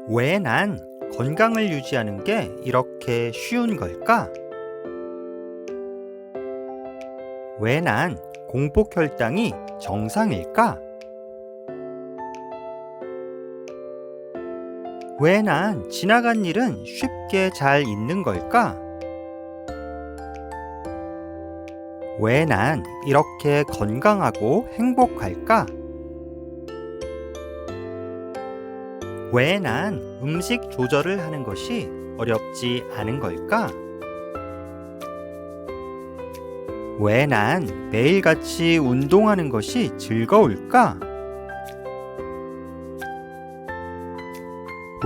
왜 난 건강을 유지하는 게 이렇게 쉬운 걸까? 왜 난 공복 혈당이 정상일까? 왜 난 지나간 일은 쉽게 잘 잊는 걸까? 왜 난 이렇게 건강하고 행복할까? 왜 난 음식 조절을 하는 것이 어렵지 않은 걸까? 왜 난 매일같이 운동하는 것이 즐거울까?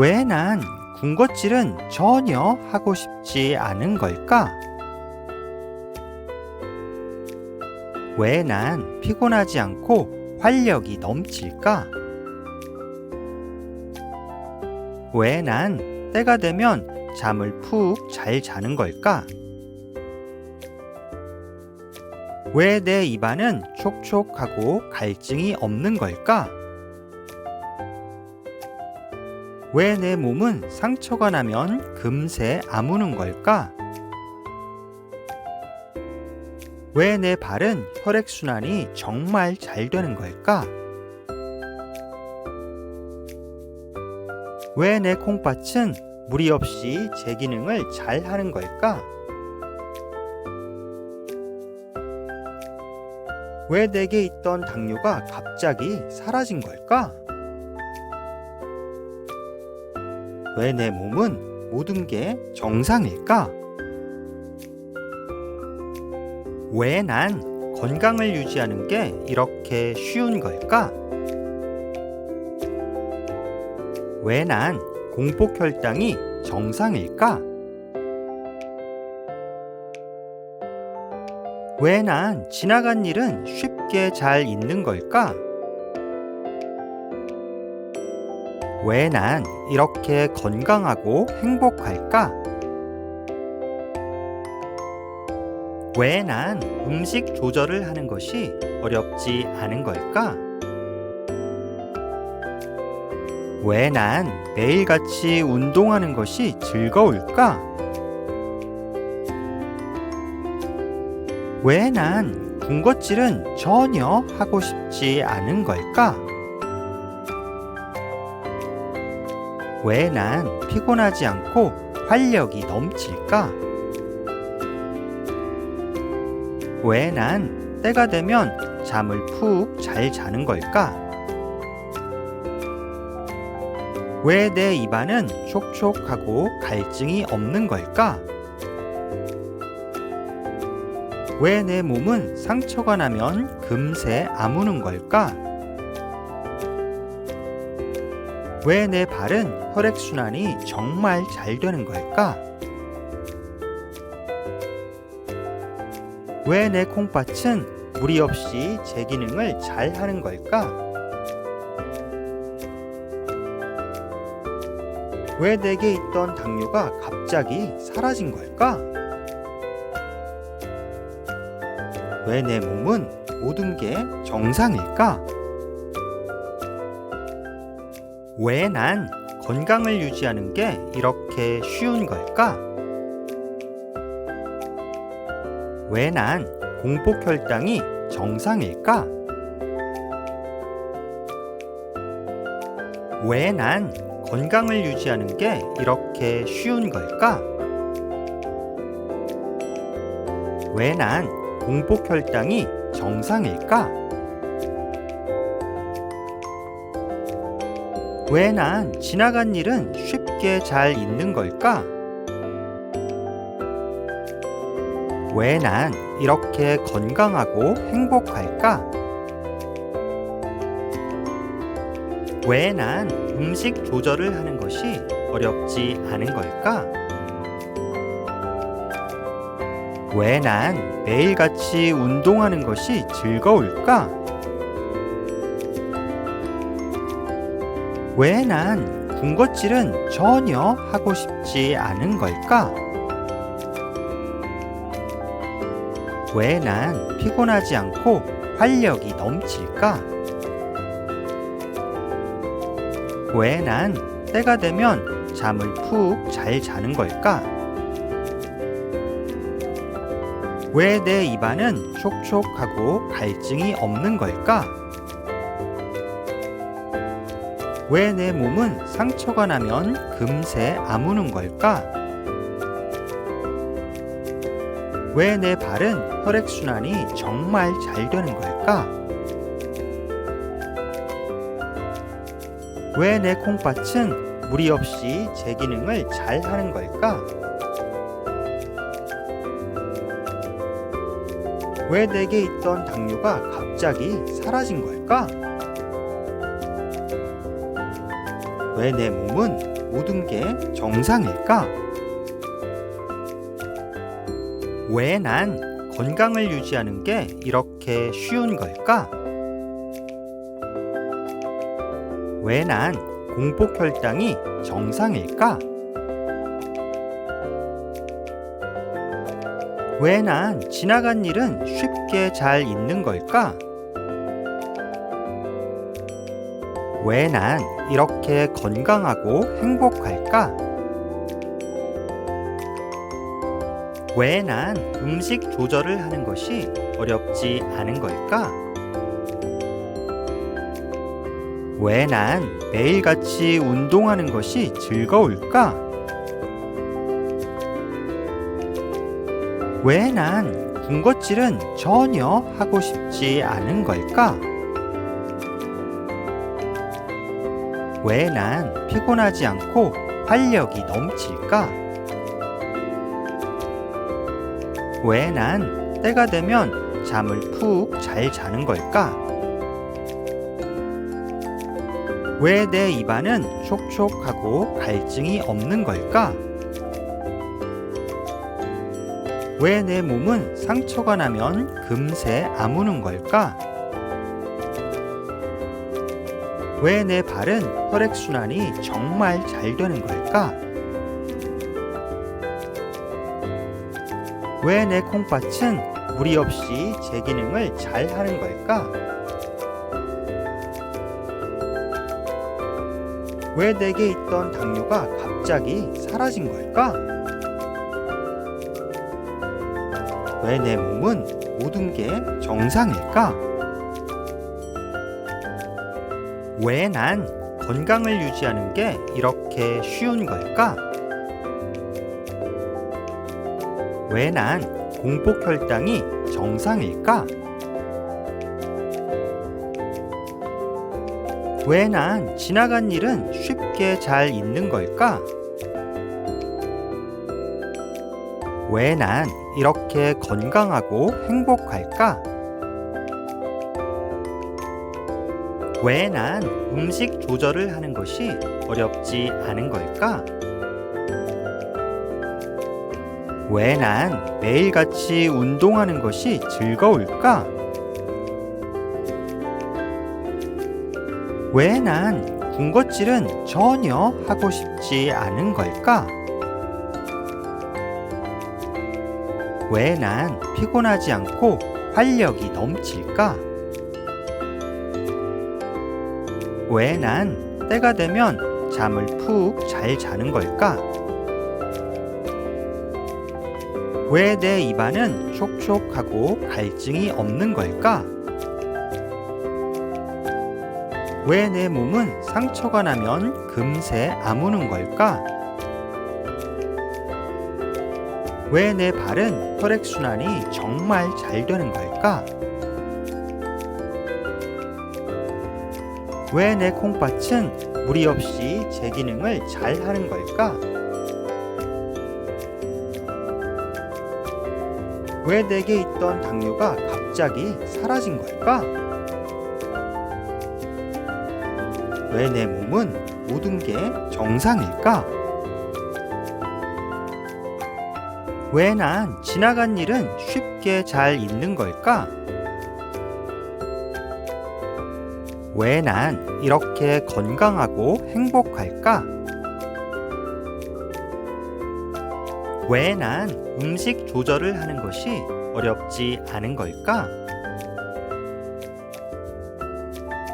왜 난 군것질은 전혀 하고 싶지 않은 걸까? 왜 난 피곤하지 않고 활력이 넘칠까? 왜 난 때가 되면 잠을 푹 잘 자는 걸까? 왜 내 입안은 촉촉하고 갈증이 없는 걸까? 왜 내 몸은 상처가 나면 금세 아무는 걸까? 왜 내 발은 혈액순환이 정말 잘 되는 걸까? 왜 내 콩팥은 무리 없이 제 기능을 잘 하는 걸까? 왜 내게 있던 당뇨가 갑자기 사라진 걸까? 왜 내 몸은 모든 게 정상일까? 왜 난 건강을 유지하는 게 이렇게 쉬운 걸까? 왜 난 공복 혈당이 정상일까? 왜 난 지나간 일은 쉽게 잘 잊는 걸까? 왜 난 이렇게 건강하고 행복할까? 왜 난 음식 조절을 하는 것이 어렵지 않은 걸까? 왜 난 매일같이 운동하는 것이 즐거울까? 왜 난 군것질은 전혀 하고 싶지 않은 걸까? 왜 난 피곤하지 않고 활력이 넘칠까? 왜 난 때가 되면 잠을 푹 잘 자는 걸까? 왜 내 입안은 촉촉하고 갈증이 없는 걸까? 왜 내 몸은 상처가 나면 금세 아무는 걸까? 왜 내 발은 혈액순환이 정말 잘 되는 걸까? 왜 내 콩팥은 무리 없이 제 기능을 잘 하는 걸까? 왜 내게 있던 당뇨가 갑자기 사라진 걸까? 왜 내 몸은 모든 게 정상일까? 왜 난 건강을 유지하는 게 이렇게 쉬운 걸까? 왜 난 공복 혈당이 정상일까? 왜 난 건강을 유지하는 게 이렇게 쉬운 걸까? 왜 난 공복 혈당이 정상일까? 왜 난 지나간 일은 쉽게 잘 잊는 걸까? 왜 난 이렇게 건강하고 행복할까? 왜 난 음식 조절을 하는 것이 어렵지 않은 걸까? 왜 난 매일같이 운동하는 것이 즐거울까? 왜 난 군것질은 전혀 하고 싶지 않은 걸까? 왜 난 피곤하지 않고 활력이 넘칠까? 왜 난 때가 되면 잠을 푹 잘 자는 걸까? 왜 내 입안은 촉촉하고 갈증이 없는 걸까? 왜 내 몸은 상처가 나면 금세 아무는 걸까? 왜 내 발은 혈액순환이 정말 잘 되는 걸까? 왜 내 콩팥은 무리 없이 제 기능을 잘 하는 걸까? 왜 내게 있던 당뇨가 갑자기 사라진 걸까? 왜 내 몸은 모든 게 정상일까? 왜 난 건강을 유지하는 게 이렇게 쉬운 걸까? 왜 난 공복 혈당이 정상일까? 왜 난 지나간 일은 쉽게 잘 잊는 걸까? 왜 난 이렇게 건강하고 행복할까? 왜 난 음식 조절을 하는 것이 어렵지 않은 걸까? 왜 난 매일같이 운동하는 것이 즐거울까? 왜 난 군것질은 전혀 하고 싶지 않은 걸까? 왜 난 피곤하지 않고 활력이 넘칠까? 왜 난 때가 되면 잠을 푹 잘 자는 걸까? 왜 내 입안은 촉촉하고 갈증이 없는 걸까? 왜 내 몸은 상처가 나면 금세 아무는 걸까? 왜 내 발은 혈액순환이 정말 잘 되는 걸까? 왜 내 콩팥은 무리 없이 제 기능을 잘 하는 걸까? 왜 내게 있던 당뇨가 갑자기 사라진 걸까? 왜 내 몸은 모든 게 정상일까? 왜 난 건강을 유지하는 게 이렇게 쉬운 걸까? 왜 난 공복 혈당이 정상일까? 왜 난 지나간 일은 쉽게 잘 잊는 걸까? 왜 난 이렇게 건강하고 행복할까? 왜 난 음식 조절을 하는 것이 어렵지 않은 걸까? 왜 난 매일같이 운동하는 것이 즐거울까? 왜 난 군것질은 전혀 하고 싶지 않은 걸까? 왜 난 피곤하지 않고 활력이 넘칠까? 왜 난 때가 되면 잠을 푹 잘 자는 걸까? 왜 내 입안은 촉촉하고 갈증이 없는 걸까? 왜 내 몸은 상처가 나면 금세 아무는 걸까? 왜 내 발은 혈액순환이 정말 잘 되는 걸까? 왜 내 콩팥은 무리 없이 제 기능을 잘 하는 걸까? 왜 내게 있던 당뇨가 갑자기 사라진 걸까? 왜 내 몸은 모든 게 정상일까? 왜 난 지나간 일은 쉽게 잘 잊는 걸까? 왜 난 이렇게 건강하고 행복할까? 왜 난 음식 조절을 하는 것이 어렵지 않은 걸까?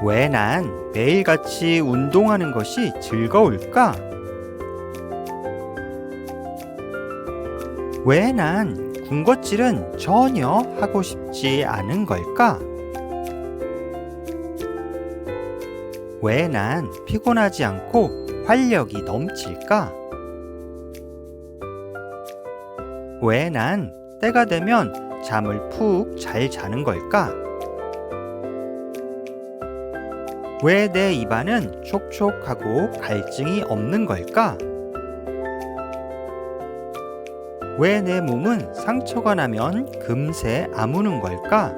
왜 난 매일같이 운동하는 것이 즐거울까? 왜 난 군것질은 전혀 하고 싶지 않은 걸까? 왜 난 피곤하지 않고 활력이 넘칠까? 왜 난 때가 되면 잠을 푹 잘 자는 걸까? 왜 내 입안은 촉촉하고 갈증이 없는 걸까? 왜 내 몸은 상처가 나면 금세 아무는 걸까?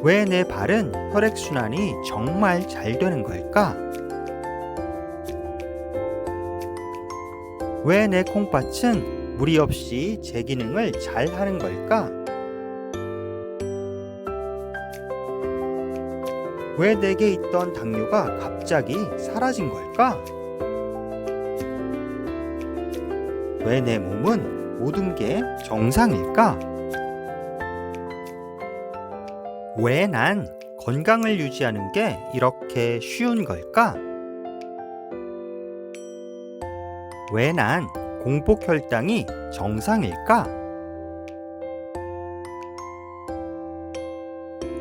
왜 내 발은 혈액순환이 정말 잘 되는 걸까? 왜 내 콩팥은 무리 없이 제 기능을 잘 하는 걸까? 왜 내게 있던 당뇨가 갑자기 사라진 걸까? 왜 내 몸은 모든 게 정상일까? 왜 난 건강을 유지하는 게 이렇게 쉬운 걸까? 왜 난 공복 혈당이 정상일까?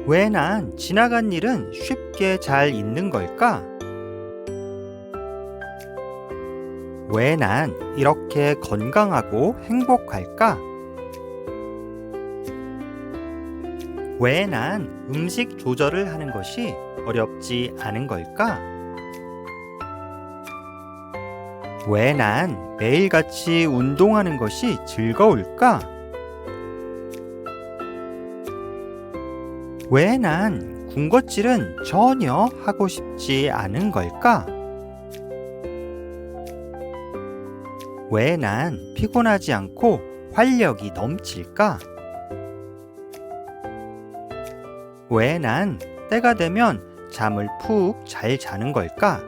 왜 난 지나간 일은 쉽게 잘 잊는 걸까? 왜 난 이렇게 건강하고 행복할까? 왜 난 음식 조절을 하는 것이 어렵지 않은 걸까? 왜 난 매일같이 운동하는 것이 즐거울까? 왜 난 군것질은 전혀 하고 싶지 않은 걸까? 왜 난 피곤하지 않고 활력이 넘칠까? 왜 난 때가 되면 잠을 푹 잘 자는 걸까?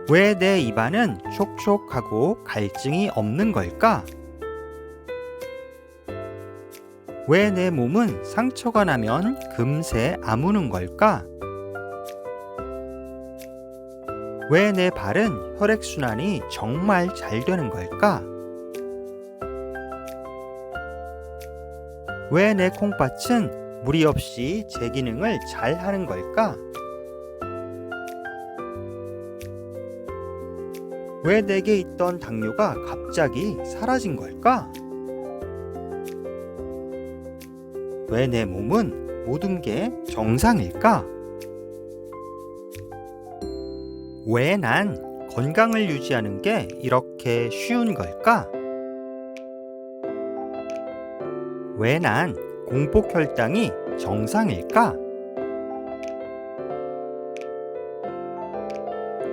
왜 내 입안은 촉촉하고 갈증이 없는 걸까? 왜 내 몸은 상처가 나면 금세 아무는 걸까? 왜 내 발은 혈액순환이 정말 잘 되는 걸까? 왜 내 콩팥은 무리 없이 제 기능을 잘 하는 걸까? 왜 내게 있던 당뇨가 갑자기 사라진 걸까? 왜 내 몸은 모든 게 정상일까? 왜 난 건강을 유지하는 게 이렇게 쉬운 걸까? 왜 난 공복 혈당이 정상일까?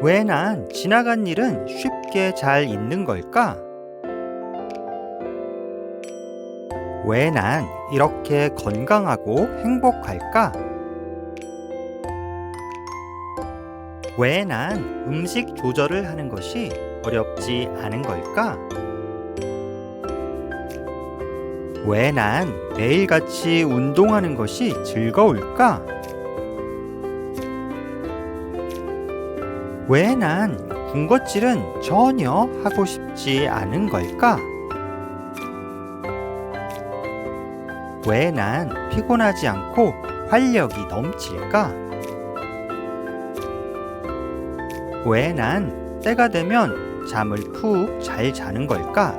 왜 난 지나간 일은 쉽게 잘 잊는 걸까? 왜 난 이렇게 건강하고 행복할까? 왜 난 음식 조절을 하는 것이 어렵지 않은 걸까? 왜 난 매일같이 운동하는 것이 즐거울까? 왜 난 군것질은 전혀 하고 싶지 않은 걸까? 왜 난 피곤하지 않고 활력이 넘칠까? 왜 난 때가 되면 잠을 푹 잘 자는 걸까?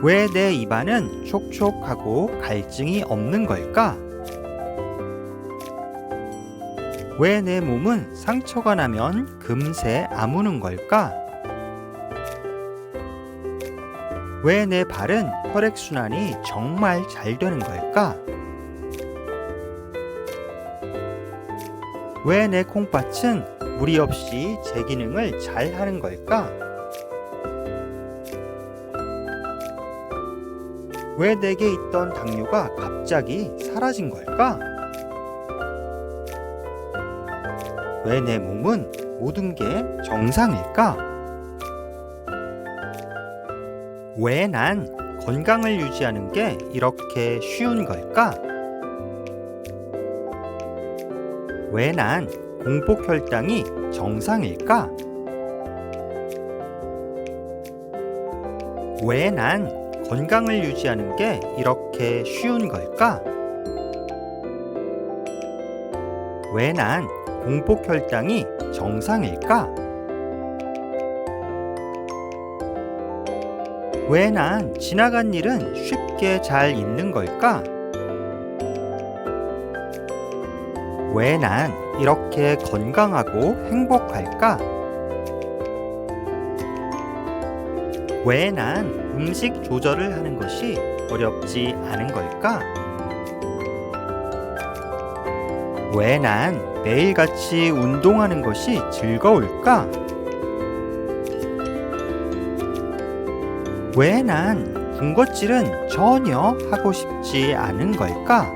왜 내 입안은 촉촉하고 갈증이 없는 걸까? 왜 내 몸은 상처가 나면 금세 아무는 걸까? 왜 내 발은 혈액순환이 정말 잘 되는 걸까? 왜 내 콩팥은 무리 없이 제 기능을 잘 하는 걸까? 왜 내게 있던 당뇨가 갑자기 사라진 걸까? 왜 내 몸은 모든 게 정상일까? 왜 난 건강을 유지하는 게 이렇게 쉬운 걸까? 왜 난 공복 혈당이 정상일까? 왜 난 건강을 유지하는 게 이렇게 쉬운 걸까? 왜 난 공복 혈당이 정상일까? 왜 난 지나간 일은 쉽게 잘 잊는 걸까? 왜 난 이렇게 건강하고 행복할까? 왜 난 음식 조절을 하는 것이 어렵지 않은 걸까? 왜 난 매일같이 운동하는 것이 즐거울까? 왜 난 군것질은 전혀 하고 싶지 않은 걸까?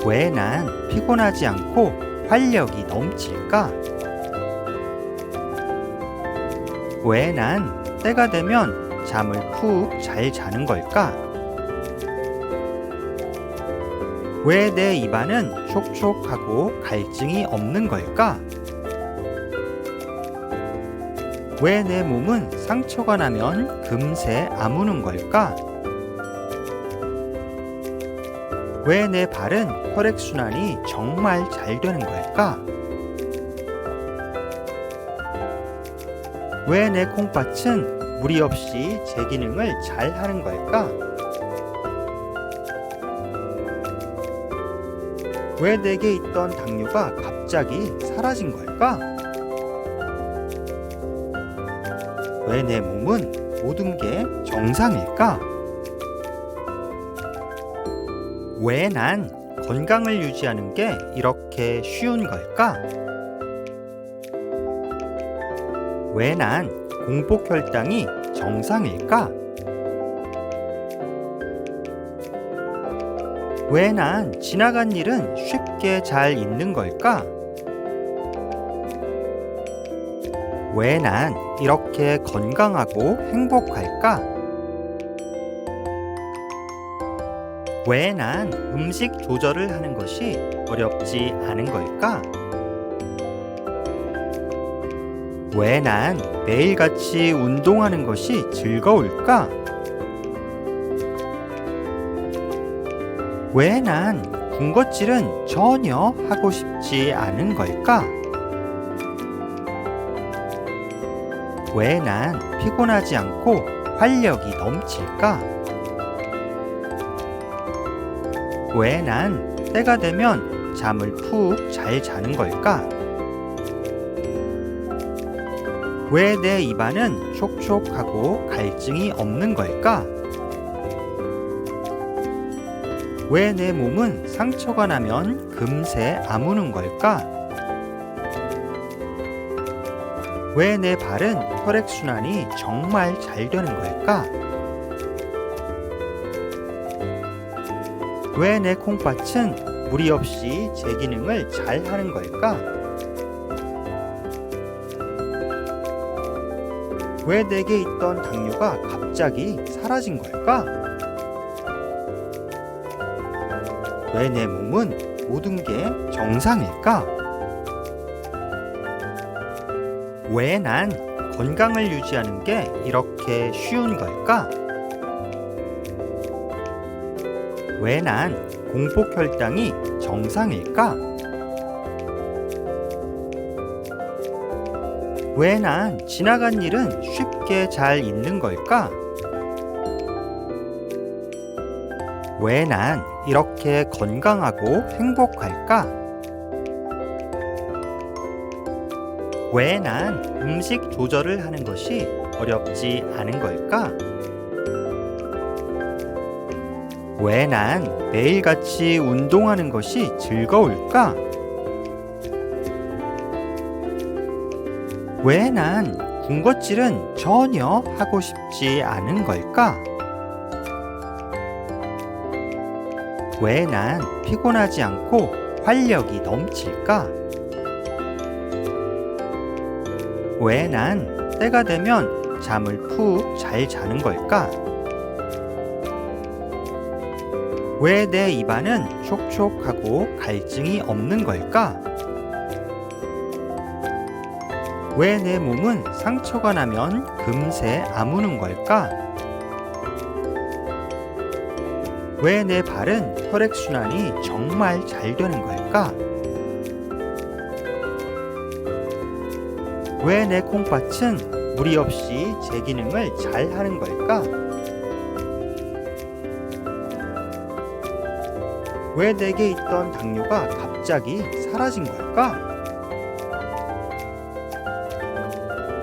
왜 난 피곤하지 않고 활력이 넘칠까? 왜 난 때가 되면 잠을 푹 잘 자는 걸까? 왜 내 입안은 촉촉하고 갈증이 없는 걸까? 왜 내 몸은 상처가 나면 금세 아무는 걸까? 왜 내 발은 혈액순환이 정말 잘 되는 걸까? 왜 내 콩팥은 무리 없이 제 기능을 잘 하는 걸까? 왜 내게 있던 당뇨가 갑자기 사라진 걸까? 왜 내 몸은 모든 게 정상일까? 왜 난 건강을 유지하는 게 이렇게 쉬운 걸까? 왜 난 공복 혈당이 정상일까? 왜 난 지나간 일은 쉽게 잘 잊는 걸까? 왜 난 이렇게 건강하고 행복할까? 왜 난 음식 조절을 하는 것이 어렵지 않은 걸까? 왜 난 매일같이 운동하는 것이 즐거울까? 왜 난 군것질은 전혀 하고 싶지 않은 걸까? 왜 난 피곤하지 않고 활력이 넘칠까? 왜 난 때가 되면 잠을 푹 잘 자는 걸까? 왜 내 입안은 촉촉하고 갈증이 없는 걸까? 왜 내 몸은 상처가 나면 금세 아무는 걸까? 왜 내 발은 혈액순환이 정말 잘 되는 걸까? 왜 내 콩팥은 무리 없이 제 기능을 잘 하는 걸까? 왜 내게 있던 당뇨가 갑자기 사라진 걸까? 왜 내 몸은 모든 게 정상일까? 왜 난 건강을 유지하는 게 이렇게 쉬운 걸까? 왜 난 공복 혈당이 정상일까? 왜 난 지나간 일은 쉽게 잘 잊는 걸까? 왜 난 이렇게 건강하고 행복할까? 왜 난 음식 조절을 하는 것이 어렵지 않은 걸까? 왜 난 매일같이 운동하는 것이 즐거울까? 왜 난 군것질은 전혀 하고 싶지 않은 걸까? 왜 난 피곤하지 않고 활력이 넘칠까? 왜 난 때가 되면 잠을 푹 잘 자는 걸까? 왜 내 입안은 촉촉하고 갈증이 없는 걸까? 왜 내 몸은 상처가 나면 금세 아무는 걸까? 왜 내 발은 혈액순환이 정말 잘 되는 걸까? 왜 내 콩팥은 무리 없이 제 기능을 잘 하는 걸까? 왜 내게 있던 당뇨가 갑자기 사라진 걸까?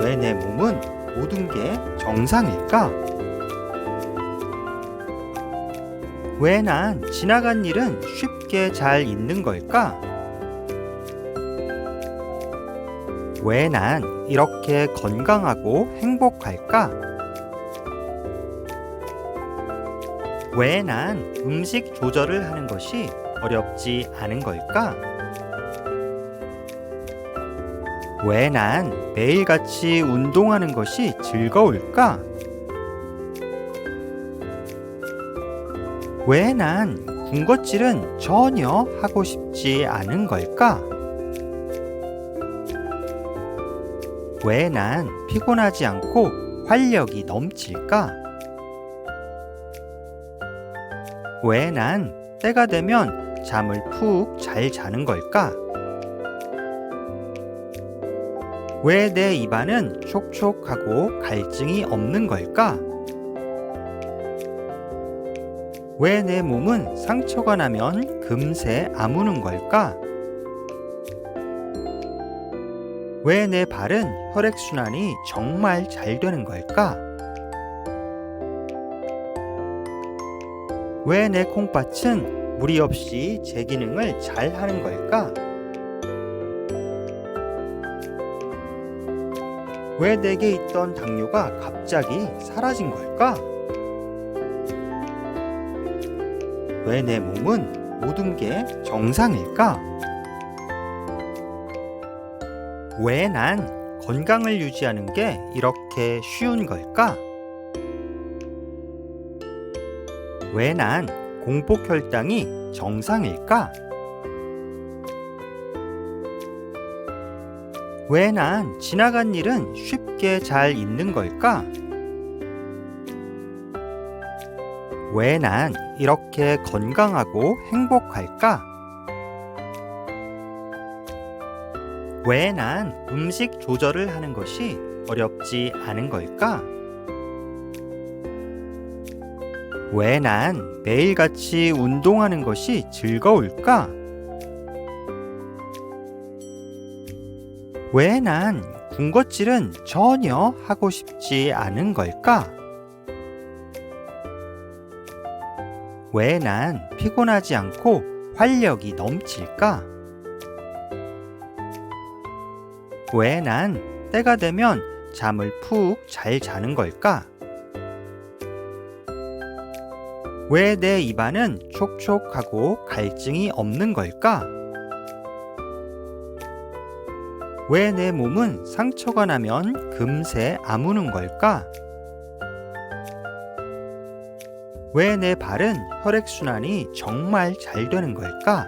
왜 내 몸은 모든 게 정상일까? 왜 난 지나간 일은 쉽게 잘 잊는 걸까? 왜 난 이렇게 건강하고 행복할까? 왜 난 음식 조절을 하는 것이 어렵지 않은 걸까? 왜 난 매일같이 운동하는 것이 즐거울까? 왜 난 군것질은 전혀 하고 싶지 않은 걸까? 왜 난 피곤하지 않고 활력이 넘칠까? 왜 난 때가 되면 잠을 푹 잘 자는 걸까? 왜 내 입안은 촉촉하고 갈증이 없는 걸까? 왜 내 몸은 상처가 나면 금세 아무는 걸까? 왜 내 발은 혈액순환이 정말 잘 되는 걸까? 왜 내 콩팥은 무리 없이 제 기능을 잘 하는 걸까? 왜 내게 있던 당뇨가 갑자기 사라진 걸까? 왜 내 몸은 모든 게 정상일까? 왜 난 건강을 유지하는 게 이렇게 쉬운 걸까? 왜 난 공복 혈당이 정상일까? 왜 난 지나간 일은 쉽게 잘 잊는 걸까? 왜 난 이렇게 건강하고 행복할까? 왜 난 음식 조절을 하는 것이 어렵지 않은 걸까? 왜 난 매일같이 운동하는 것이 즐거울까? 왜 난 군것질은 전혀 하고 싶지 않은 걸까? 왜 난 피곤하지 않고 활력이 넘칠까? 왜 난 때가 되면 잠을 푹 잘 자는 걸까? 왜 내 입안은 촉촉하고 갈증이 없는 걸까? 왜 내 몸은 상처가 나면 금세 아무는 걸까? 왜 내 발은 혈액순환이 정말 잘 되는 걸까?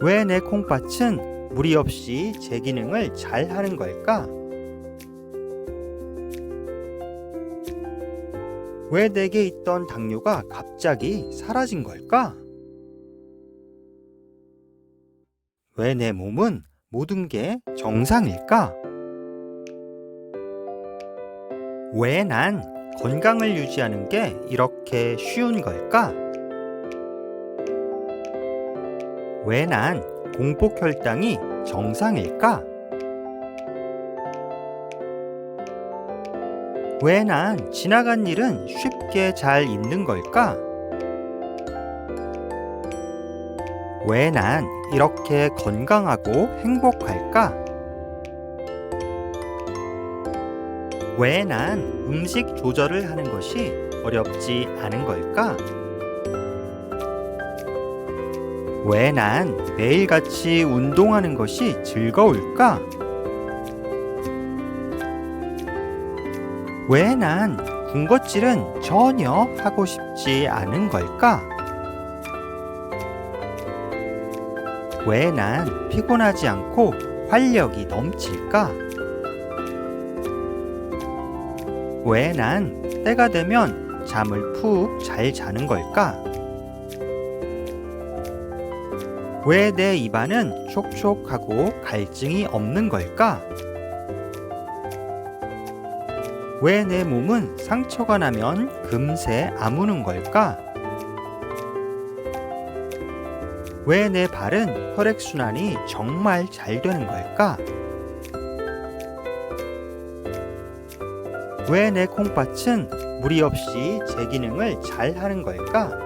왜 내 콩팥은 무리 없이 제 기능을 잘 하는 걸까? 왜 내게 있던 당뇨가 갑자기 사라진 걸까? 왜 내 몸은 모든 게 정상일까? 왜 난 건강을 유지하는 게 이렇게 쉬운 걸까? 왜 난 공복 혈당이 정상일까? 왜 난 지나간 일은 쉽게 잘 잊는 걸까? 왜 난 이렇게 건강하고 행복할까? 왜 난 음식 조절을 하는 것이 어렵지 않은 걸까? 왜 난 매일같이 운동하는 것이 즐거울까? 왜 난 군것질은 전혀 하고 싶지 않은 걸까? 왜 난 피곤하지 않고 활력이 넘칠까? 왜 난 때가 되면 잠을 푹 잘 자는 걸까? 왜 내 입안은 촉촉하고 갈증이 없는 걸까? 왜 내 몸은 상처가 나면 금세 아무는 걸까? 왜 내 발은 혈액순환이 정말 잘 되는 걸까? 왜 내 콩팥은 무리 없이 제 기능을 잘 하는 걸까?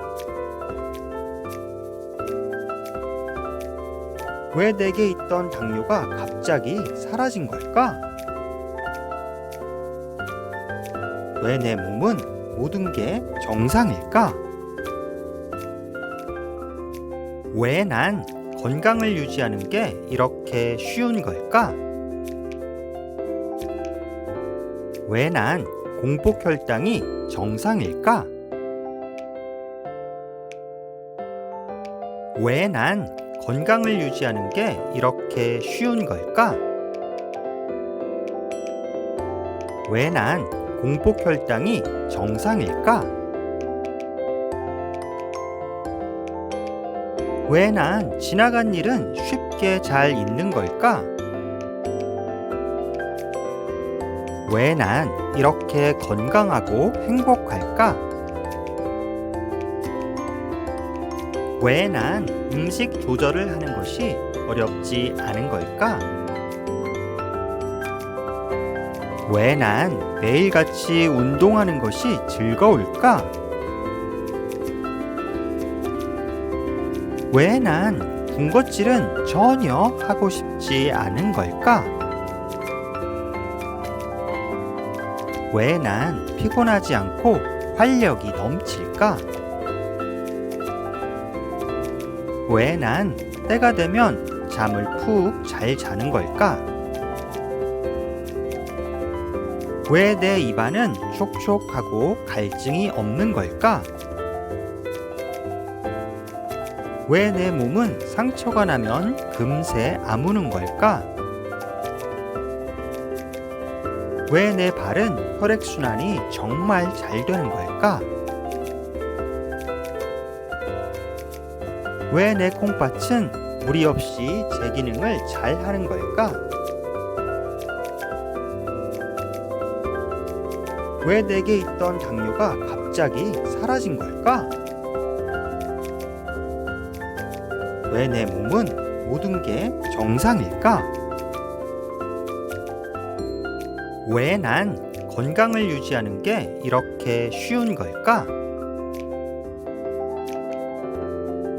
왜 내게 있던 당뇨가 갑자기 사라진 걸까? 왜 내 몸은 모든 게 정상일까? 왜 난 건강을 유지하는 게 이렇게 쉬운 걸까? 왜 난 공복 혈당이 정상일까? 왜 난 건강을 유지하는 게 이렇게 쉬운 걸까? 왜 난 공복 혈당이 정상일까? 왜 난 지나간 일은 쉽게 잘 잊는 걸까? 왜 난 이렇게 건강하고 행복할까? 왜 난 음식 조절을 하는 것이 어렵지 않은 걸까? 왜 난 매일같이 운동하는 것이 즐거울까? 왜 난 군것질은 전혀 하고 싶지 않은 걸까? 왜 난 피곤하지 않고 활력이 넘칠까? 왜 난 때가 되면 잠을 푹 잘 자는 걸까? 왜 내 입안은 촉촉하고 갈증이 없는 걸까? 왜 내 몸은 상처가 나면 금세 아무는 걸까? 왜 내 발은 혈액순환이 정말 잘 되는 걸까? 왜 내 콩팥은 무리 없이 제 기능을 잘 하는 걸까? 왜 내게 있던 당뇨가 갑자기 사라진 걸까? 왜 내 몸은 모든 게 정상일까? 왜 난 건강을 유지하는 게 이렇게 쉬운 걸까?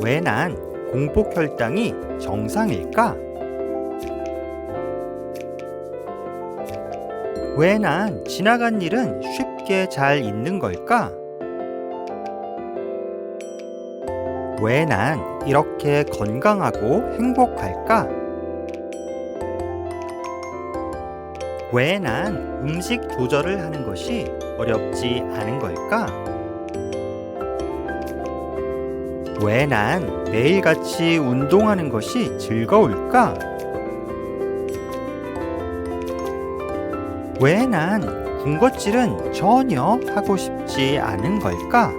왜 난 공복 혈당이 정상일까? 왜 난 지나간 일은 쉽게 잘 잊는 걸까? 왜 난 이렇게 건강하고 행복할까? 왜 난 음식 조절을 하는 것이 어렵지 않은 걸까? 왜 난 매일같이 운동하는 것이 즐거울까? 왜 난 군것질은 전혀 하고 싶지 않은 걸까?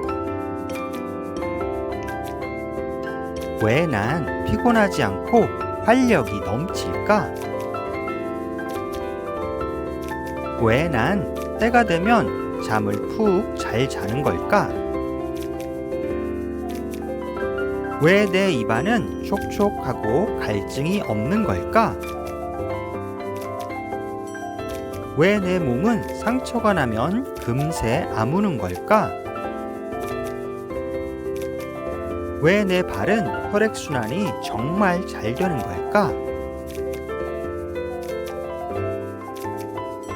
왜 난 피곤하지 않고 활력이 넘칠까? 왜 난 때가 되면 잠을 푹 잘 자는 걸까? 왜 내 입안은 촉촉하고 갈증이 없는 걸까? 왜 내 몸은 상처가 나면 금세 아무는 걸까? 왜 내 발은 혈액순환이 정말 잘 되는 걸까?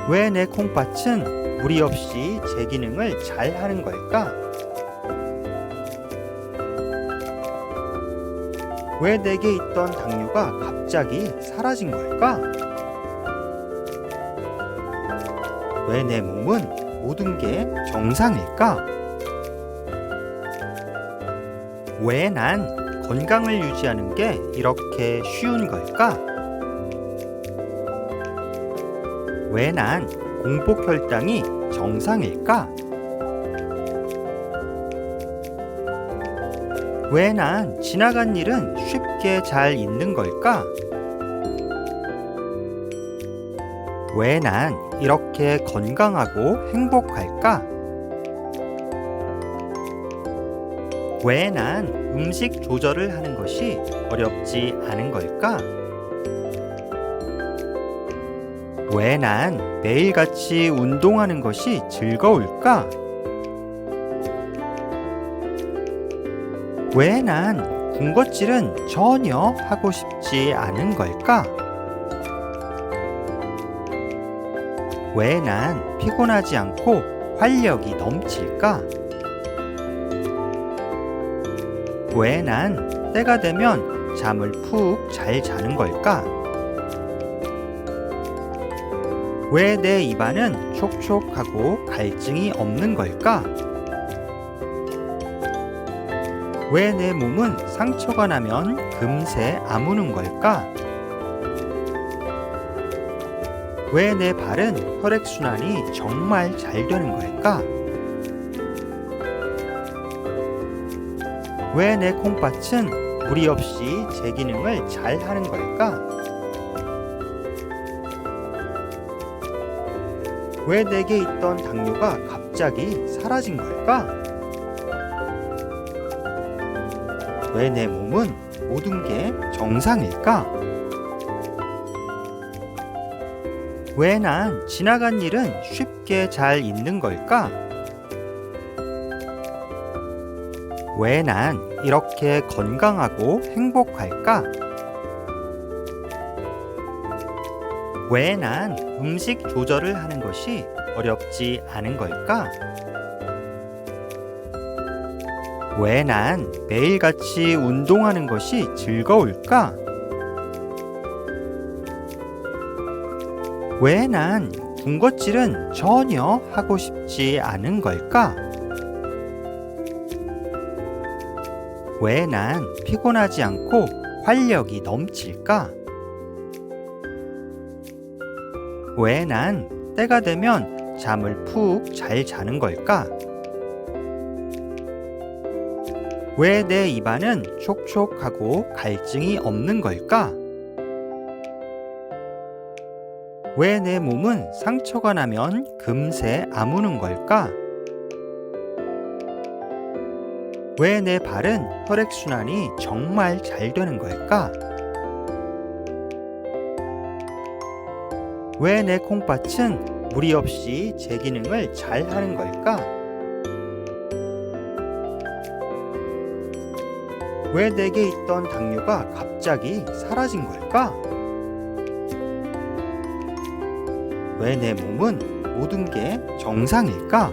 왜 내 콩팥은 무리 없이 제 기능을 잘 하는 걸까? 왜 내게 있던 당뇨가 갑자기 사라진 걸까? 왜 내 몸은 모든 게 정상일까? 왜 난 건강을 유지하는 게 이렇게 쉬운 걸까? 왜 난 공복 혈당이 정상일까? 왜 난 지나간 일은 쉽게 잘 잊는 걸까? 왜 난 이렇게 건강하고 행복할까? 왜 난 음식 조절을 하는 것이 어렵지 않은 걸까? 왜 난 매일같이 운동하는 것이 즐거울까? 왜 난 군것질은 전혀 하고 싶지 않은 걸까? 왜 난 피곤하지 않고 활력이 넘칠까? 왜 난 때가 되면 잠을 푹 잘 자는 걸까? 왜 내 입안은 촉촉하고 갈증이 없는 걸까? 왜 내 몸은 상처가 나면 금세 아무는 걸까? 왜 내 발은 혈액순환이 정말 잘 되는 걸까? 왜 내 콩팥은 무리 없이 제 기능을 잘 하는 걸까? 왜 내게 있던 당뇨가 갑자기 사라진 걸까? 왜 내 몸은 모든 게 정상일까? 왜 난 지나간 일은 쉽게 잘 잊는 걸까? 왜 난 이렇게 건강하고 행복할까? 왜 난 음식 조절을 하는 것이 어렵지 않은 걸까? 왜 난 매일같이 운동하는 것이 즐거울까? 왜 난 군것질은 전혀 하고 싶지 않은 걸까? 왜 난 피곤하지 않고 활력이 넘칠까? 왜 난 때가 되면 잠을 푹 잘 자는 걸까? 왜 내 입안은 촉촉하고 갈증이 없는 걸까? 왜 내 몸은 상처가 나면 금세 아무는 걸까? 왜 내 발은 혈액순환이 정말 잘 되는 걸까? 왜 내 콩팥은 무리 없이 제 기능을 잘 하는 걸까? 왜 내게 있던 당뇨가 갑자기 사라진 걸까? 왜 내 몸은 모든 게 정상일까?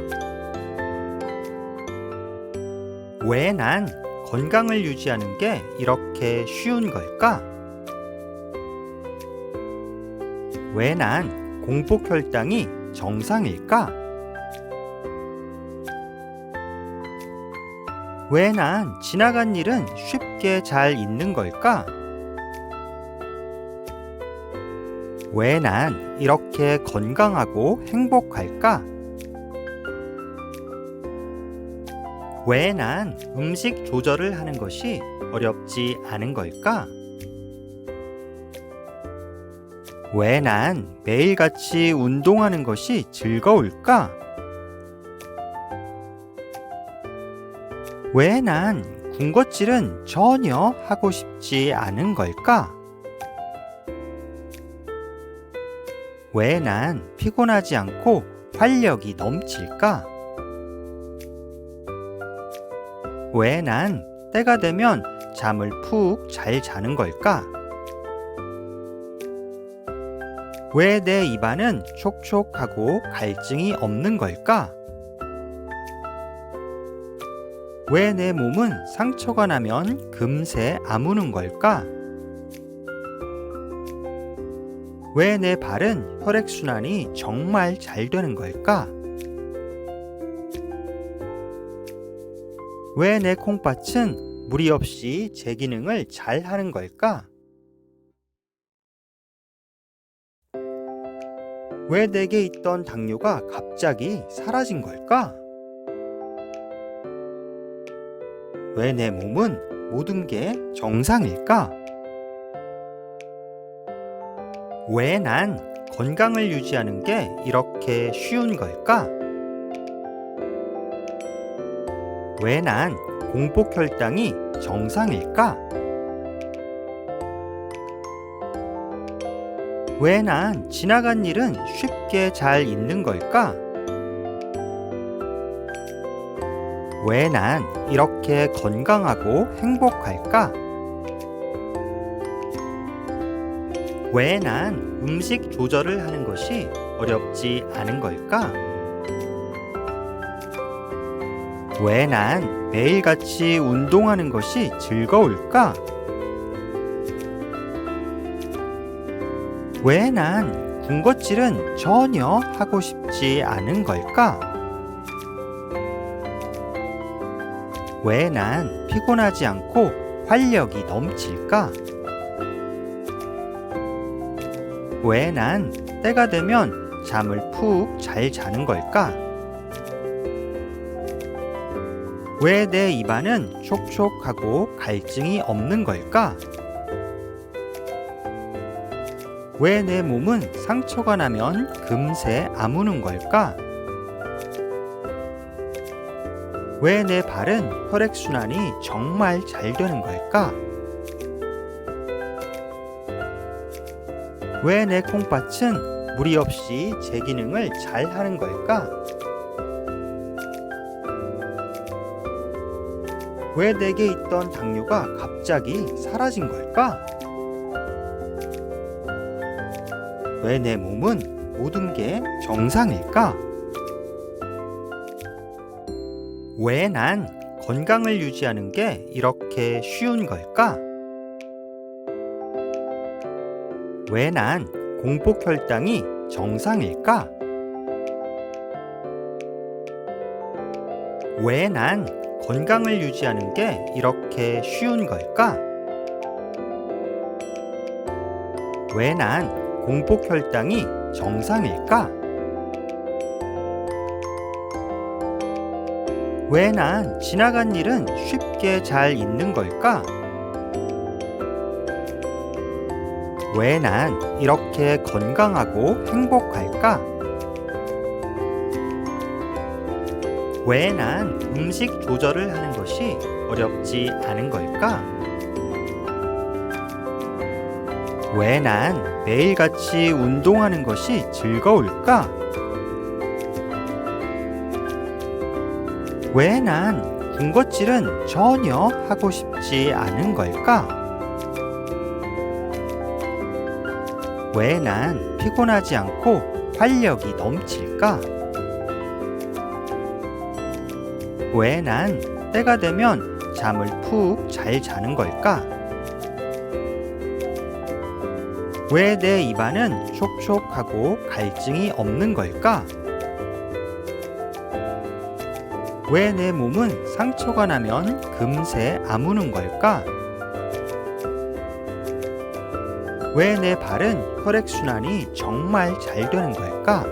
왜 난 건강을 유지하는 게 이렇게 쉬운 걸까? 왜 난 공복 혈당이 정상일까? 왜 난 지나간 일은 쉽게 잘 잊는 걸까? 왜 난 이렇게 건강하고 행복할까? 왜 난 음식 조절을 하는 것이 어렵지 않은 걸까? 왜 난 매일같이 운동하는 것이 즐거울까? 왜 난 군것질은 전혀 하고 싶지 않은 걸까? 왜 난 피곤하지 않고 활력이 넘칠까? 왜 난 때가 되면 잠을 푹 잘 자는 걸까? 왜 내 입안은 촉촉하고 갈증이 없는 걸까? 왜 내 몸은 상처가 나면 금세 아무는 걸까? 왜 내 발은 혈액순환이 정말 잘 되는 걸까? 왜 내 콩팥은 무리 없이 제 기능을 잘 하는 걸까? 왜 내게 있던 당뇨가 갑자기 사라진 걸까? 왜 내 몸은 모든 게 정상일까? 왜 난 건강을 유지하는 게 이렇게 쉬운 걸까? 왜 난 공복 혈당이 정상일까? 왜 난 지나간 일은 쉽게 잘 잊는 걸까? 왜 난 이렇게 건강하고 행복할까? 왜 난 음식 조절을 하는 것이 어렵지 않은 걸까? 왜 난 매일같이 운동하는 것이 즐거울까? 왜 난 군것질은 전혀 하고 싶지 않은 걸까? 왜 난 피곤하지 않고 활력이 넘칠까? 왜 난 때가 되면 잠을 푹 잘 자는 걸까? 왜 내 입안은 촉촉하고 갈증이 없는 걸까? 왜 내 몸은 상처가 나면 금세 아무는 걸까? 왜 내 발은 혈액순환이 정말 잘 되는 걸까? 왜 내 콩팥은 무리 없이 제 기능을 잘 하는 걸까? 왜 내게 있던 당뇨가 갑자기 사라진 걸까? 왜 내 몸은 모든 게 정상일까? 왜 난 건강을 유지하는 게 이렇게 쉬운 걸까? 왜 난 공복 혈당이 정상일까? 왜 난 건강을 유지하는 게 이렇게 쉬운 걸까? 왜 난 공복 혈당이 정상일까? 왜 난 지나간 일은 쉽게 잘 잊는 걸까? 왜 난 이렇게 건강하고 행복할까? 왜 난 음식 조절을 하는 것이 어렵지 않은 걸까? 왜 난 매일같이 운동하는 것이 즐거울까? 왜 난 군것질은 전혀 하고 싶지 않은 걸까? 왜 난 피곤하지 않고 활력이 넘칠까? 왜 난 때가 되면 잠을 푹 잘 자는 걸까? 왜 내 입안은 촉촉하고 갈증이 없는 걸까? 왜 내 몸은 상처가 나면 금세 아무는 걸까? 왜 내 발은 혈액순환이 정말 잘 되는 걸까?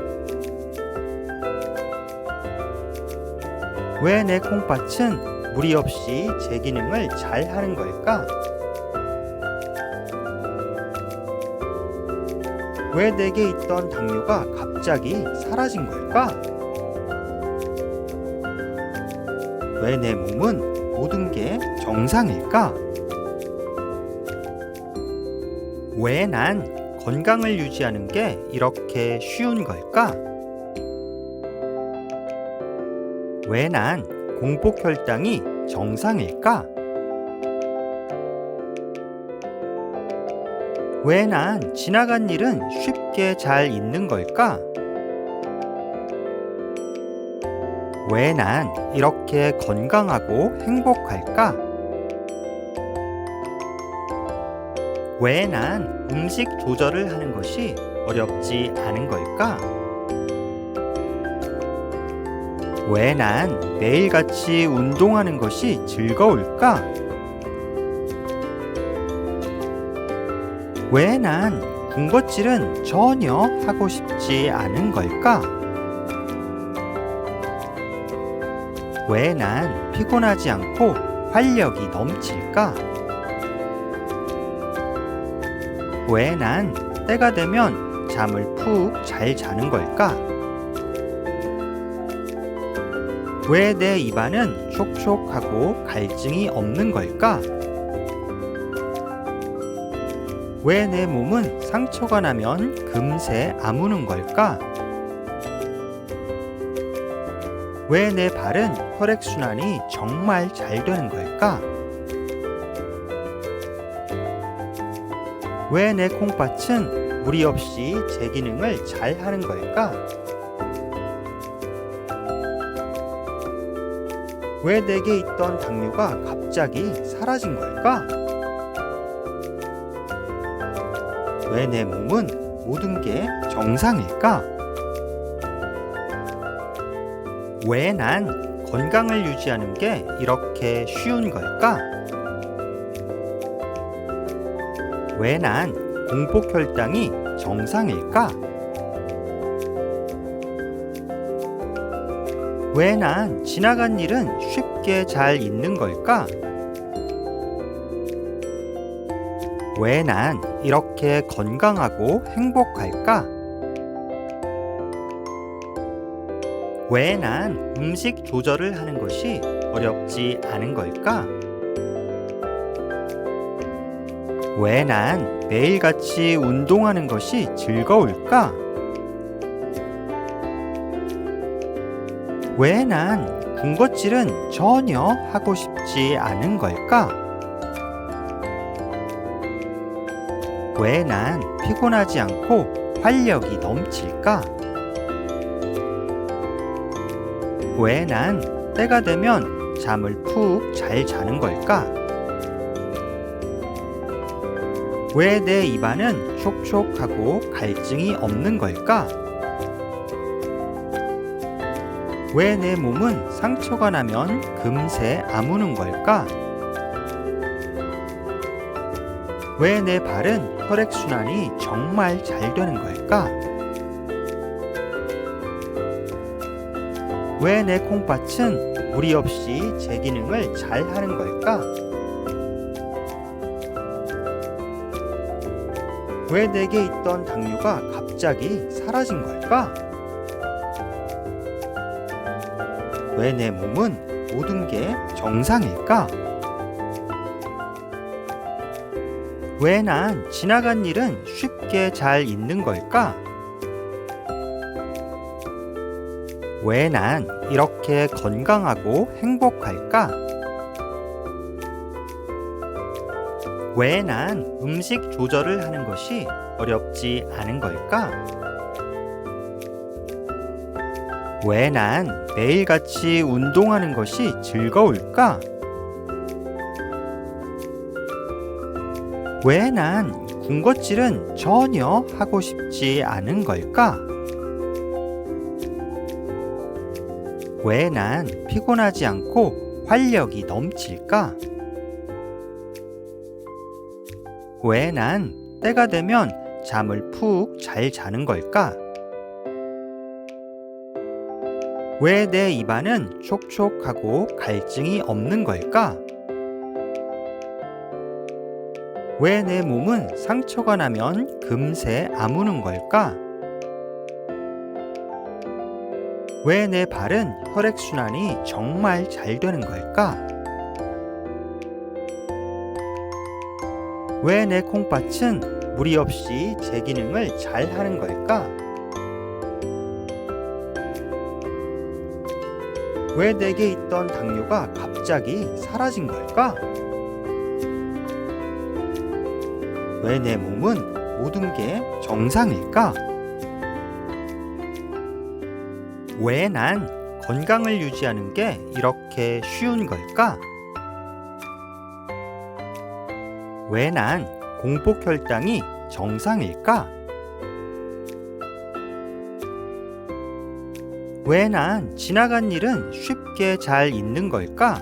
왜 내 콩팥은 무리 없이 제 기능을 잘 하는 걸까? 왜 내게 있던 당뇨가 갑자기 사라진 걸까? 왜 내 몸은 모든 게 정상일까? 왜 난 건강을 유지하는 게 이렇게 쉬운 걸까? 왜 난 공복 혈당이 정상일까? 왜 난 지나간 일은 쉽게 잘 잊는 걸까? 왜 난 이렇게 건강하고 행복할까? 왜 난 음식 조절을 하는 것이 어렵지 않은 걸까? 왜 난 매일같이 운동하는 것이 즐거울까? 왜 난 군것질은 전혀 하고 싶지 않은 걸까? 왜 난 피곤하지 않고 활력이 넘칠까? 왜 난 때가 되면 잠을 푹 잘 자는 걸까? 왜 내 입안은 촉촉하고 갈증이 없는 걸까? 왜 내 몸은 상처가 나면 금세 아무는 걸까? 왜 내 발은 혈액순환이 정말 잘 되는 걸까? 왜 내 콩팥은 무리 없이 제 기능을 잘 하는 걸까? 왜 내게 있던 당뇨가 갑자기 사라진 걸까? 왜 내 몸은 모든 게 정상일까? 왜 난 건강을 유지하는 게 이렇게 쉬운 걸까? 왜 난 공복 혈당이 정상일까? 왜 난 지나간 일은 쉽게 잘 잊는 걸까? 왜 난 이렇게 건강하고 행복할까? 왜 난 음식 조절을 하는 것이 어렵지 않은 걸까? 왜 난 매일같이 운동하는 것이 즐거울까? 왜 난 군것질은 전혀 하고 싶지 않은 걸까? 왜 난 피곤하지 않고 활력이 넘칠까? 왜 난 때가 되면 잠을 푹 잘 자는 걸까? 왜 내 입안은 촉촉하고 갈증이 없는 걸까? 왜 내 몸은 상처가 나면 금세 아무는 걸까? 왜 내 발은 혈액순환이 정말 잘 되는 걸까? 왜 내 콩팥은 무리 없이 제 기능을 잘 하는 걸까? 왜 내게 있던 당뇨가 갑자기 사라진 걸까? 왜 내 몸은 모든 게 정상일까? 왜 난 지나간 일은 쉽게 잘 잊는 걸까? 왜 난 이렇게 건강하고 행복할까? 왜 난 음식 조절을 하는 것이 어렵지 않은 걸까? 왜 난 매일같이 운동하는 것이 즐거울까? 왜 난 군것질은 전혀 하고 싶지 않은 걸까? 왜 난 피곤하지 않고 활력이 넘칠까? 왜 난 때가 되면 잠을 푹 잘 자는 걸까? 왜 내 입안은 촉촉하고 갈증이 없는 걸까? 왜 내 몸은 상처가 나면 금세 아무는 걸까? 왜 내 발은 혈액순환이 정말 잘 되는 걸까? 왜 내 콩팥은 무리 없이 제 기능을 잘 하는 걸까? 왜 내게 있던 당뇨가 갑자기 사라진 걸까? 왜 내 몸은 모든 게 정상일까? 왜 난 건강을 유지하는 게 이렇게 쉬운 걸까? 왜 난 공복 혈당이 정상일까? 왜 난 지나간 일은 쉽게 잘 잊는 걸까?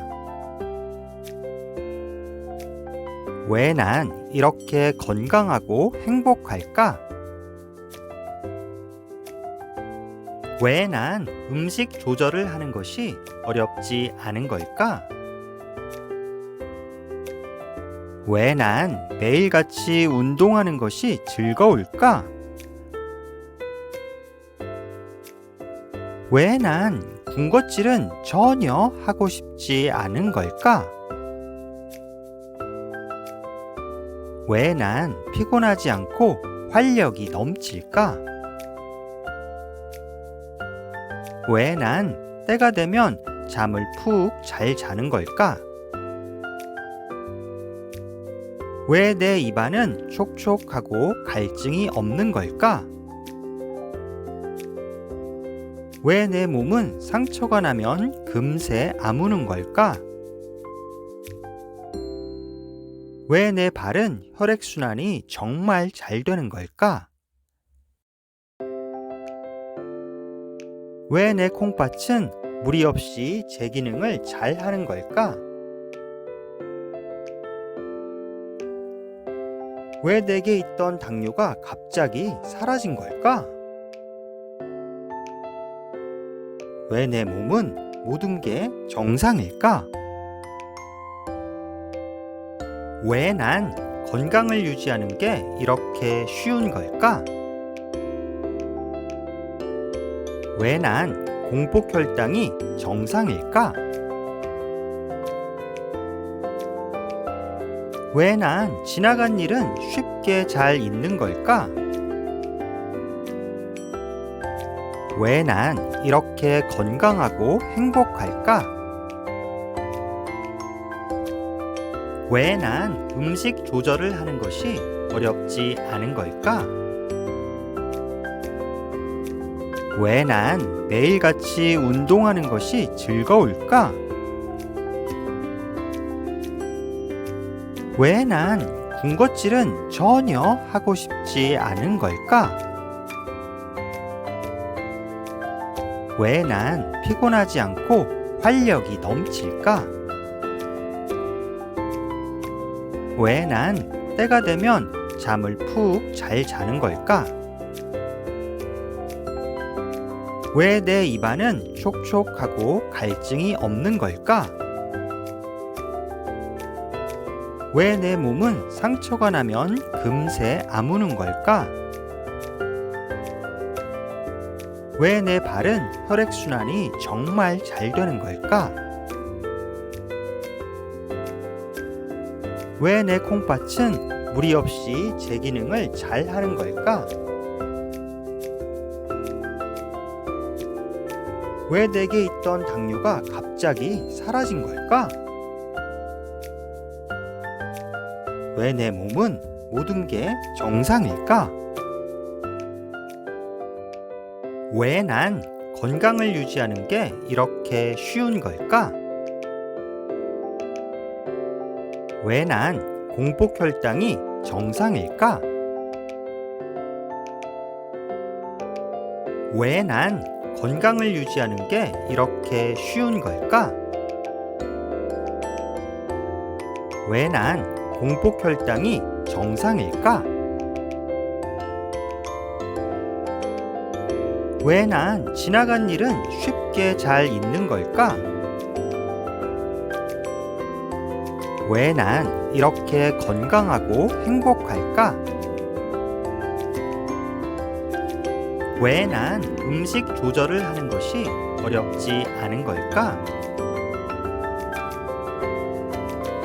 왜 난 이렇게 건강하고 행복할까? 왜 난 음식 조절을 하는 것이 어렵지 않은 걸까? 왜 난 매일같이 운동하는 것이 즐거울까? 왜 난 군것질은 전혀 하고 싶지 않은 걸까? 왜 난 피곤하지 않고 활력이 넘칠까? 왜 난 때가 되면 잠을 푹 잘 자는 걸까? 왜 내 입안은 촉촉하고 갈증이 없는 걸까? 왜 내 몸은 상처가 나면 금세 아무는 걸까? 왜 내 발은 혈액순환이 정말 잘 되는 걸까? 왜 내 콩팥은 무리 없이 제 기능을 잘 하는 걸까? 왜 내게 있던 당뇨가 갑자기 사라진 걸까? 왜 내 몸은 모든 게 정상일까? 왜 난 건강을 유지하는 게 이렇게 쉬운 걸까? 왜 난 공복 혈당이 정상일까? 왜 난 지나간 일은 쉽게 잘 잊는 걸까? 왜 난 이렇게 건강하고 행복할까? 왜 난 음식 조절을 하는 것이 어렵지 않은 걸까? 왜 난 매일같이 운동하는 것이 즐거울까? 왜 난 군것질은 전혀 하고 싶지 않은 걸까? 왜 난 피곤하지 않고 활력이 넘칠까? 왜 난 때가 되면 잠을 푹 잘 자는 걸까? 왜 내 입안은 촉촉하고 갈증이 없는 걸까? 왜 내 몸은 상처가 나면 금세 아무는 걸까? 왜 내 발은 혈액순환이 정말 잘 되는 걸까? 왜 내 콩팥은 무리 없이 제 기능을 잘 하는 걸까? 왜 내게 있던 당뇨가 갑자기 사라진 걸까? 왜 내 몸은 모든 게 정상일까? 왜 난 건강을 유지하는 게 이렇게 쉬운 걸까? 왜 난 공복 혈당이 정상일까? 왜 난 건강을 유지하는 게 이렇게 쉬운 걸까? 왜 난 공복 혈당이 정상일까? 왜 난 지나간 일은 쉽게 잘 잊는 걸까? 왜 난 이렇게 건강하고 행복할까? 왜 난 음식 조절을 하는 것이 어렵지 않은 걸까?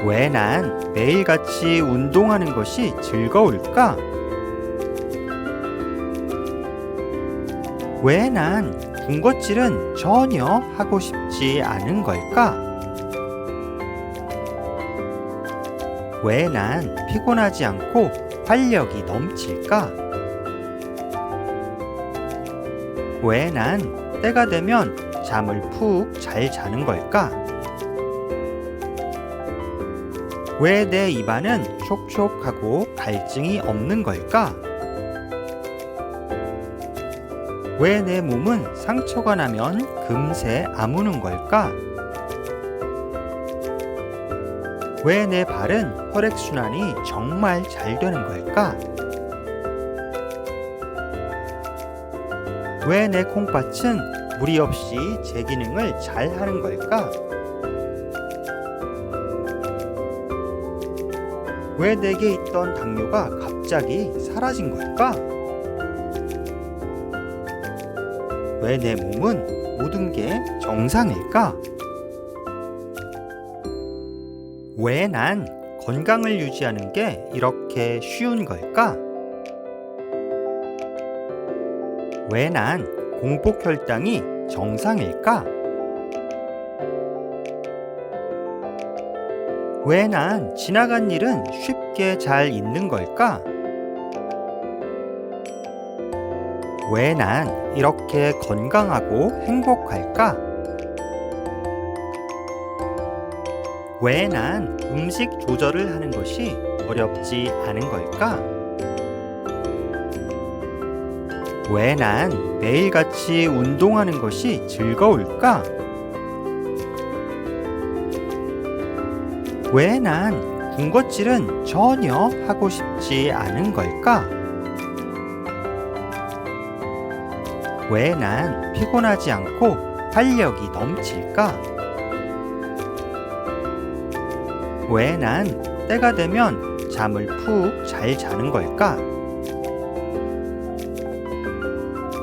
왜 난 매일같이 운동하는 것이 즐거울까? 왜 난 군것질은 전혀 하고 싶지 않은 걸까? 왜 난 피곤하지 않고 활력이 넘칠까? 왜 난 때가 되면 잠을 푹 잘 자는 걸까? 왜 내 입안은 촉촉하고 갈증이 없는 걸까? 왜 내 몸은 상처가 나면 금세 아무는 걸까? 왜 내 발은 혈액순환이 정말 잘 되는 걸까? 왜 내 콩팥은 무리 없이 제 기능을 잘 하는 걸까? 왜 내게 있던 당뇨가 갑자기 사라진 걸까? 왜 내 몸은 모든 게 정상일까? 왜 난 건강을 유지하는 게 이렇게 쉬운 걸까? 왜 난 공복 혈당이 정상일까? 왜 난 지나간 일은 쉽게 잘 잊는 걸까? 왜 난 이렇게 건강하고 행복할까? 왜 난 음식 조절을 하는 것이 어렵지 않은 걸까? 왜 난 매일같이 운동하는 것이 즐거울까? 왜 난 군것질은 전혀 하고 싶지 않은 걸까? 왜 난 피곤하지 않고 활력이 넘칠까? 왜 난 때가 되면 잠을 푹 잘 자는 걸까?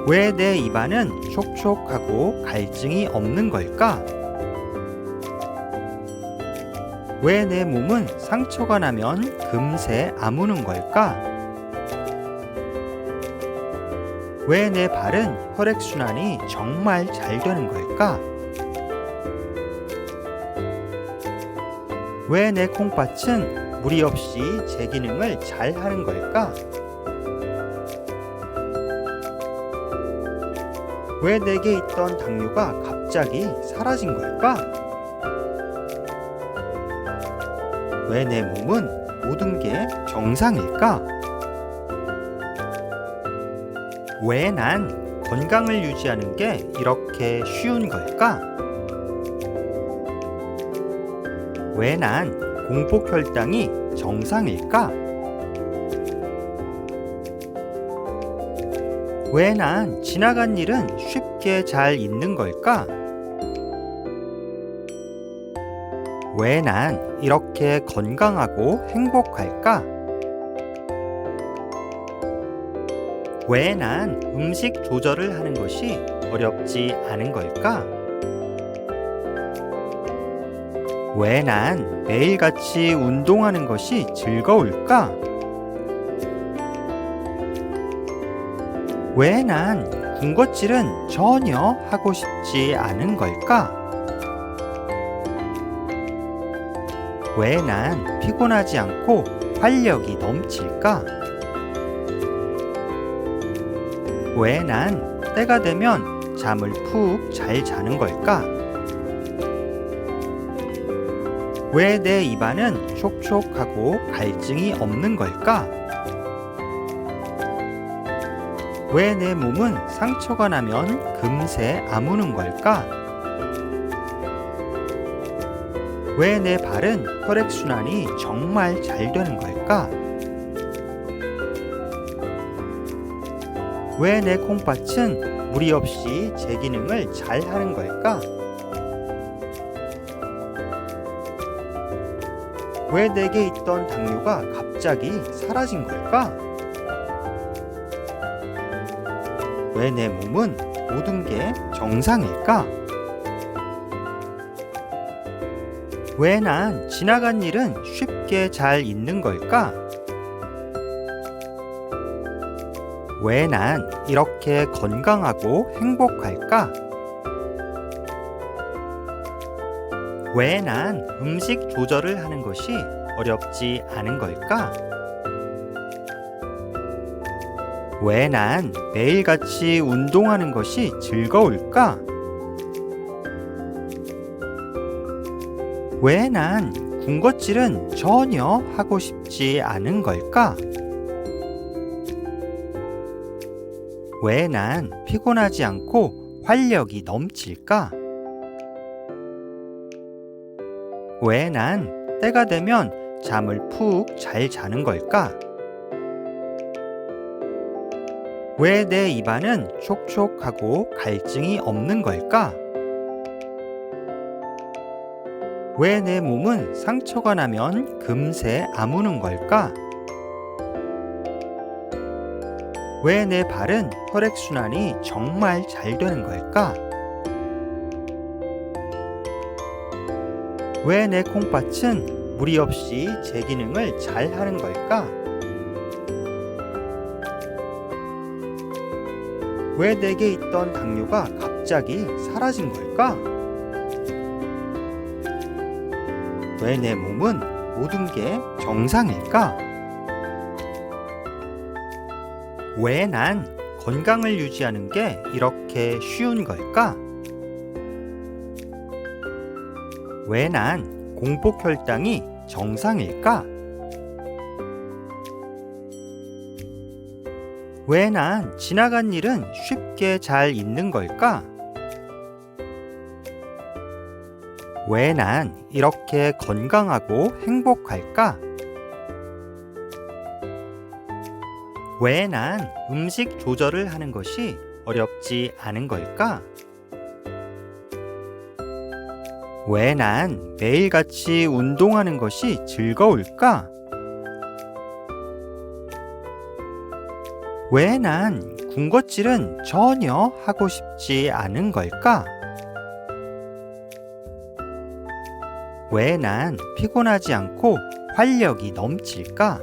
왜 내 입안은 촉촉하고 갈증이 없는 걸까? 왜 내 몸은 상처가 나면 금세 아무는 걸까? 왜 내 발은 혈액순환이 정말 잘 되는 걸까? 왜 내 콩팥은 무리 없이 제 기능을 잘 하는 걸까? 왜 내게 있던 당뇨가 갑자기 사라진 걸까? 왜 내 몸은 모든 게 정상일까? 왜 난 건강을 유지하는 게 이렇게 쉬운 걸까? 왜 난 공복 혈당이 정상일까? 왜 난 지나간 일은 쉽게 잘 잊는 걸까? 왜 난 이렇게 건강하고 행복할까? 왜 난 음식 조절을 하는 것이 어렵지 않은 걸까? 왜 난 매일같이 운동하는 것이 즐거울까? 왜 난 군것질은 전혀 하고 싶지 않은 걸까? 왜 난 피곤하지 않고 활력이 넘칠까? 왜 난 때가 되면 잠을 푹 잘 자는 걸까? 왜 내 입안은 촉촉하고 갈증이 없는 걸까? 왜 내 몸은 상처가 나면 금세 아무는 걸까? 왜 내 발은 혈액순환이 정말 잘 되는 걸까? 왜 내 콩팥은 무리 없이 제 기능을 잘 하는 걸까? 왜 내게 있던 당뇨가 갑자기 사라진 걸까? 왜 내 몸은 모든 게 정상일까? 왜 난 지나간 일은 쉽게 잘 잊는 걸까? 왜 난 이렇게 건강하고 행복할까? 왜 난 음식 조절을 하는 것이 어렵지 않은 걸까? 왜 난 매일같이 운동하는 것이 즐거울까? 왜 난 군것질은 전혀 하고 싶지 않은 걸까? 왜 난 피곤하지 않고 활력이 넘칠까? 왜 난 때가 되면 잠을 푹 잘 자는 걸까? 왜 내 입안은 촉촉하고 갈증이 없는 걸까? 왜 내 몸은 상처가 나면 금세 아무는 걸까? 왜 내 발은 혈액순환이 정말 잘 되는 걸까? 왜 내 콩팥은 무리 없이 제 기능을 잘 하는 걸까? 왜 내게 있던 당뇨가 갑자기 사라진 걸까? 왜 내 몸은 모든 게 정상일까? 왜 난 건강을 유지하는 게 이렇게 쉬운 걸까? 왜 난 공복 혈당이 정상일까? 왜 난 지나간 일은 쉽게 잘 잊는 걸까? 왜 난 이렇게 건강하고 행복할까? 왜 난 음식 조절을 하는 것이 어렵지 않은 걸까? 왜 난 매일같이 운동하는 것이 즐거울까? 왜 난 군것질은 전혀 하고 싶지 않은 걸까? 왜 난 피곤하지 않고 활력이 넘칠까?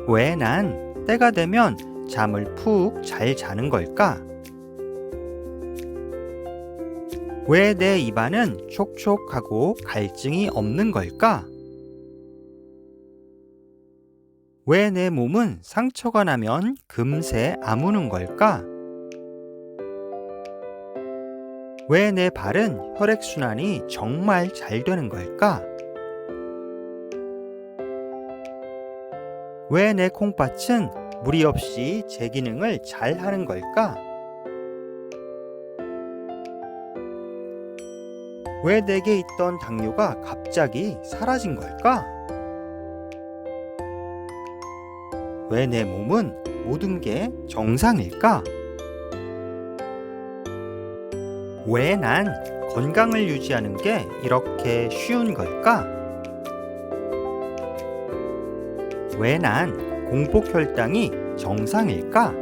왜 난 때가 되면 잠을 푹 잘 자는 걸까? 왜 내 입안은 촉촉하고 갈증이 없는 걸까? 왜 내 몸은 상처가 나면 금세 아무는 걸까? 왜 내 발은 혈액순환이 정말 잘 되는 걸까? 왜 내 콩팥은 무리 없이 제 기능을 잘 하는 걸까? 왜 내게 있던 당뇨가 갑자기 사라진 걸까? 왜 내 몸은 모든 게 정상일까? 왜 난 건강을 유지하는 게 이렇게 쉬운 걸까? 왜 난 공복 혈당이 정상일까?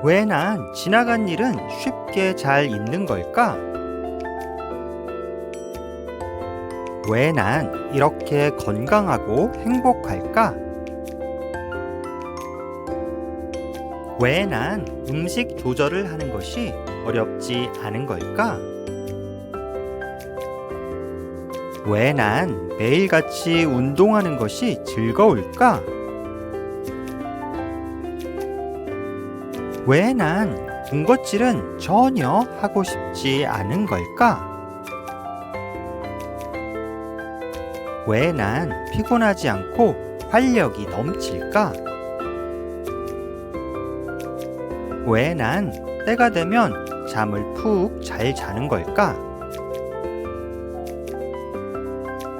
왜 난 지나간 일은 쉽게 잘 잊는 걸까? 왜 난 이렇게 건강하고 행복할까? 왜 난 음식 조절을 하는 것이 어렵지 않은 걸까? 왜 난 매일같이 운동하는 것이 즐거울까? 왜 난 군것질은 전혀 하고 싶지 않은 걸까? 왜 난 피곤하지 않고 활력이 넘칠까? 왜 난 때가 되면 잠을 푹 잘 자는 걸까?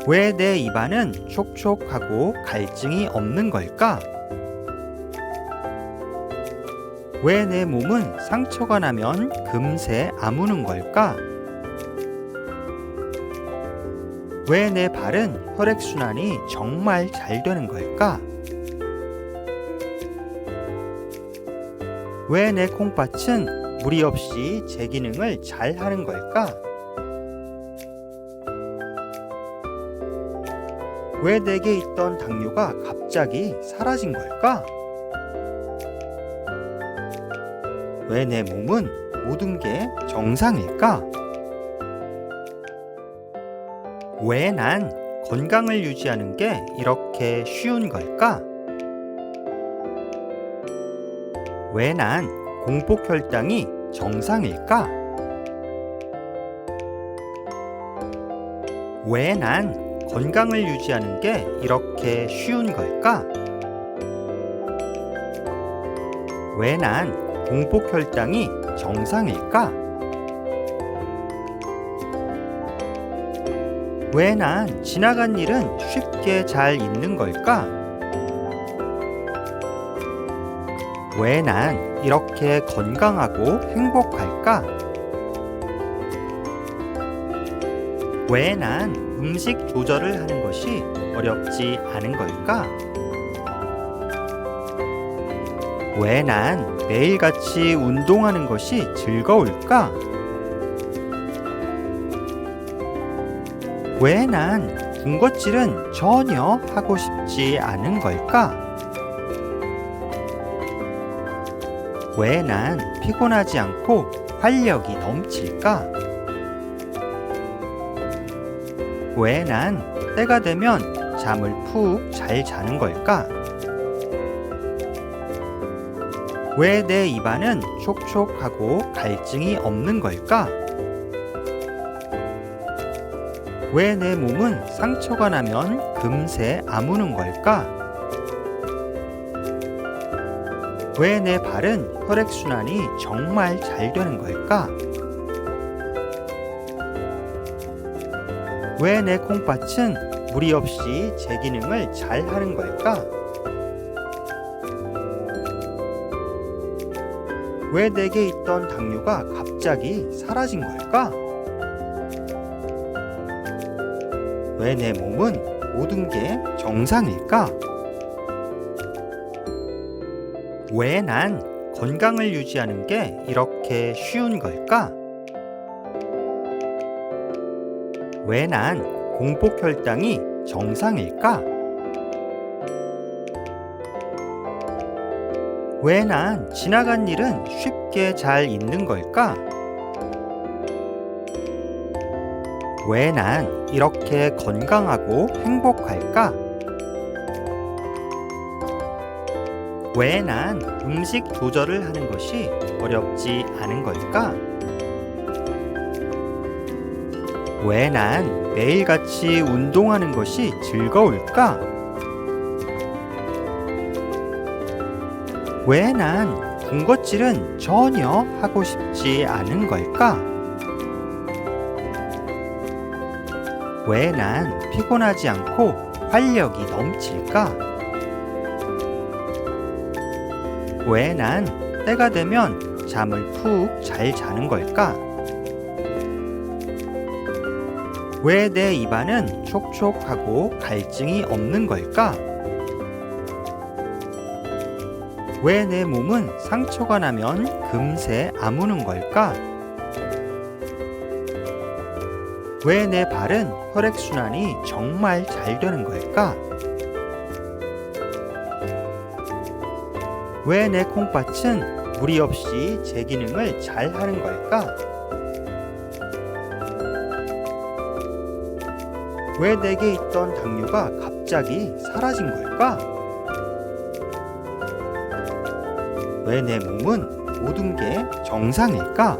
왜 내 입안은 촉촉하고 갈증이 없는 걸까? 왜 내 몸은 상처가 나면 금세 아무는 걸까? 왜 내 발은 혈액순환이 정말 잘 되는 걸까? 왜 내 콩팥은 무리 없이 제 기능을 잘 하는 걸까? 왜 내게 있던 당뇨가 갑자기 사라진 걸까? 왜 내 몸은 모든 게 정상일까? 왜 난 건강을 유지하는 게 이렇게 쉬운 걸까? 왜 난 공복 혈당이 정상일까? 왜 난 건강을 유지하는 게 이렇게 쉬운 걸까? 왜 난 공복 혈당이 정상일까? 왜 난 지나간 일은 쉽게 잘 잊는 걸까? 왜 난 이렇게 건강하고 행복할까? 왜 난 음식 조절을 하는 것이 어렵지 않은 걸까? 왜 난 매일같이 운동하는 것이 즐거울까? 왜 난 군것질은 전혀 하고 싶지 않은 걸까? 왜 난 피곤하지 않고 활력이 넘칠까? 왜 난 때가 되면 잠을 푹 잘 자는 걸까? 왜 내 입안은 촉촉하고 갈증이 없는 걸까? 왜 내 몸은 상처가 나면 금세 아무는 걸까? 왜 내 발은 혈액순환이 정말 잘 되는 걸까? 왜 내 콩팥은 무리 없이 제 기능을 잘 하는 걸까? 왜 내게 있던 당뇨가 갑자기 사라진 걸까? 왜 내 몸은 모든 게 정상일까? 왜 난 건강을 유지하는 게 이렇게 쉬운 걸까? 왜 난 공복 혈당이 정상일까? 왜 난 지나간 일은 쉽게 잘 잊는 걸까? 왜 난 이렇게 건강하고 행복할까? 왜 난 음식 조절을 하는 것이 어렵지 않은 걸까? 왜 난 매일같이 운동하는 것이 즐거울까? 왜 난 군것질은 전혀 하고 싶지 않은 걸까? 왜 난 피곤하지 않고 활력이 넘칠까? 왜 난 때가 되면 잠을 푹 잘 자는 걸까? 왜 내 입안은 촉촉하고 갈증이 없는 걸까? 왜 내 몸은 상처가 나면 금세 아무는 걸까? 왜 내 발은 혈액순환이 정말 잘 되는 걸까? 왜 내 콩팥은 무리 없이 제 기능을 잘 하는 걸까? 왜 내게 있던 당뇨가 갑자기 사라진 걸까? 왜 내 몸은 모든 게 정상일까?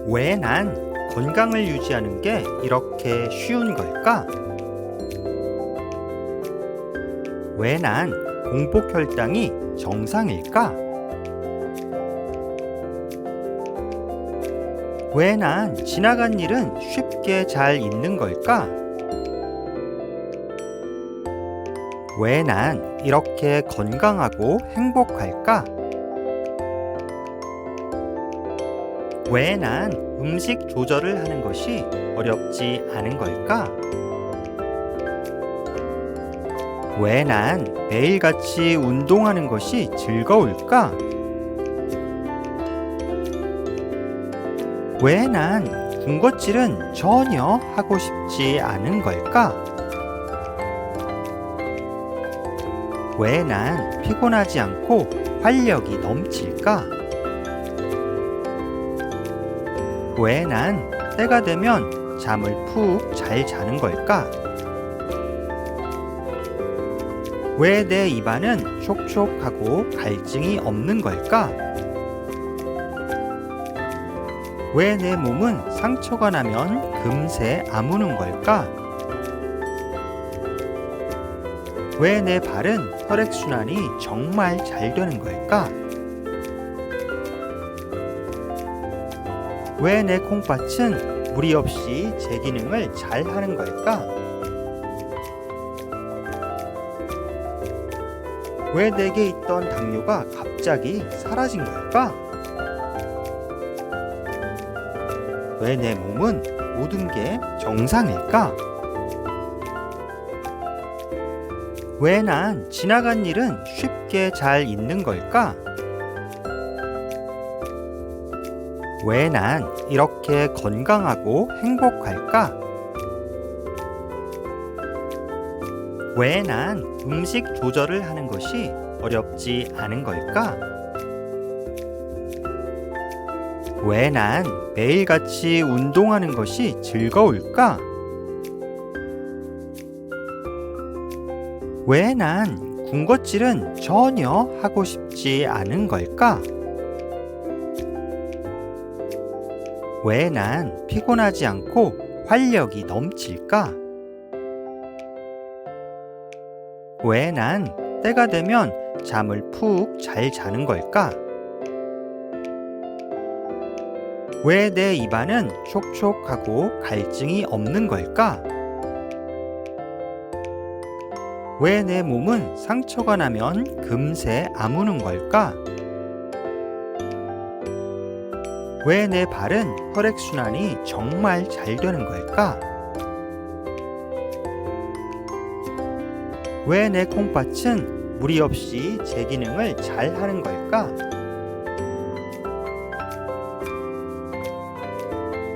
왜 난 건강을 유지하는 게 이렇게 쉬운 걸까? 왜 난 공복 혈당이 정상일까? 왜 난 지나간 일은 쉽게 잘 잊는 걸까? 왜 난 이렇게 건강하고 행복할까? 왜 난 음식 조절을 하는 것이 어렵지 않은 걸까? 왜 난 매일같이 운동하는 것이 즐거울까? 왜 난 군것질은 전혀 하고 싶지 않은 걸까? 왜 난 피곤하지 않고 활력이 넘칠까? 왜 난 때가 되면 잠을 푹 잘 자는 걸까? 왜 내 입안은 촉촉하고 갈증이 없는 걸까? 왜 내 몸은 상처가 나면 금세 아무는 걸까? 왜 내 발은 혈액순환이 정말 잘 되는 걸까? 왜 내 콩팥은 무리 없이 제 기능을 잘 하는 걸까? 왜 내게 있던 당뇨가 갑자기 사라진 걸까? 왜 내 몸은 모든 게 정상일까? 왜 난 지나간 일은 쉽게 잘 잊는 걸까? 왜 난 이렇게 건강하고 행복할까? 왜 난 음식 조절을 하는 것이 어렵지 않은 걸까? 왜 난 매일같이 운동하는 것이 즐거울까? 왜 난 군것질은 전혀 하고 싶지 않은 걸까? 왜 난 피곤하지 않고 활력이 넘칠까? 왜 난 때가 되면 잠을 푹 잘 자는 걸까? 왜 내 입안은 촉촉하고 갈증이 없는 걸까? 왜 내 몸은 상처가 나면 금세 아무는 걸까? 왜 내 발은 혈액순환이 정말 잘 되는 걸까? 왜 내 콩팥은 무리 없이 제 기능을 잘 하는 걸까?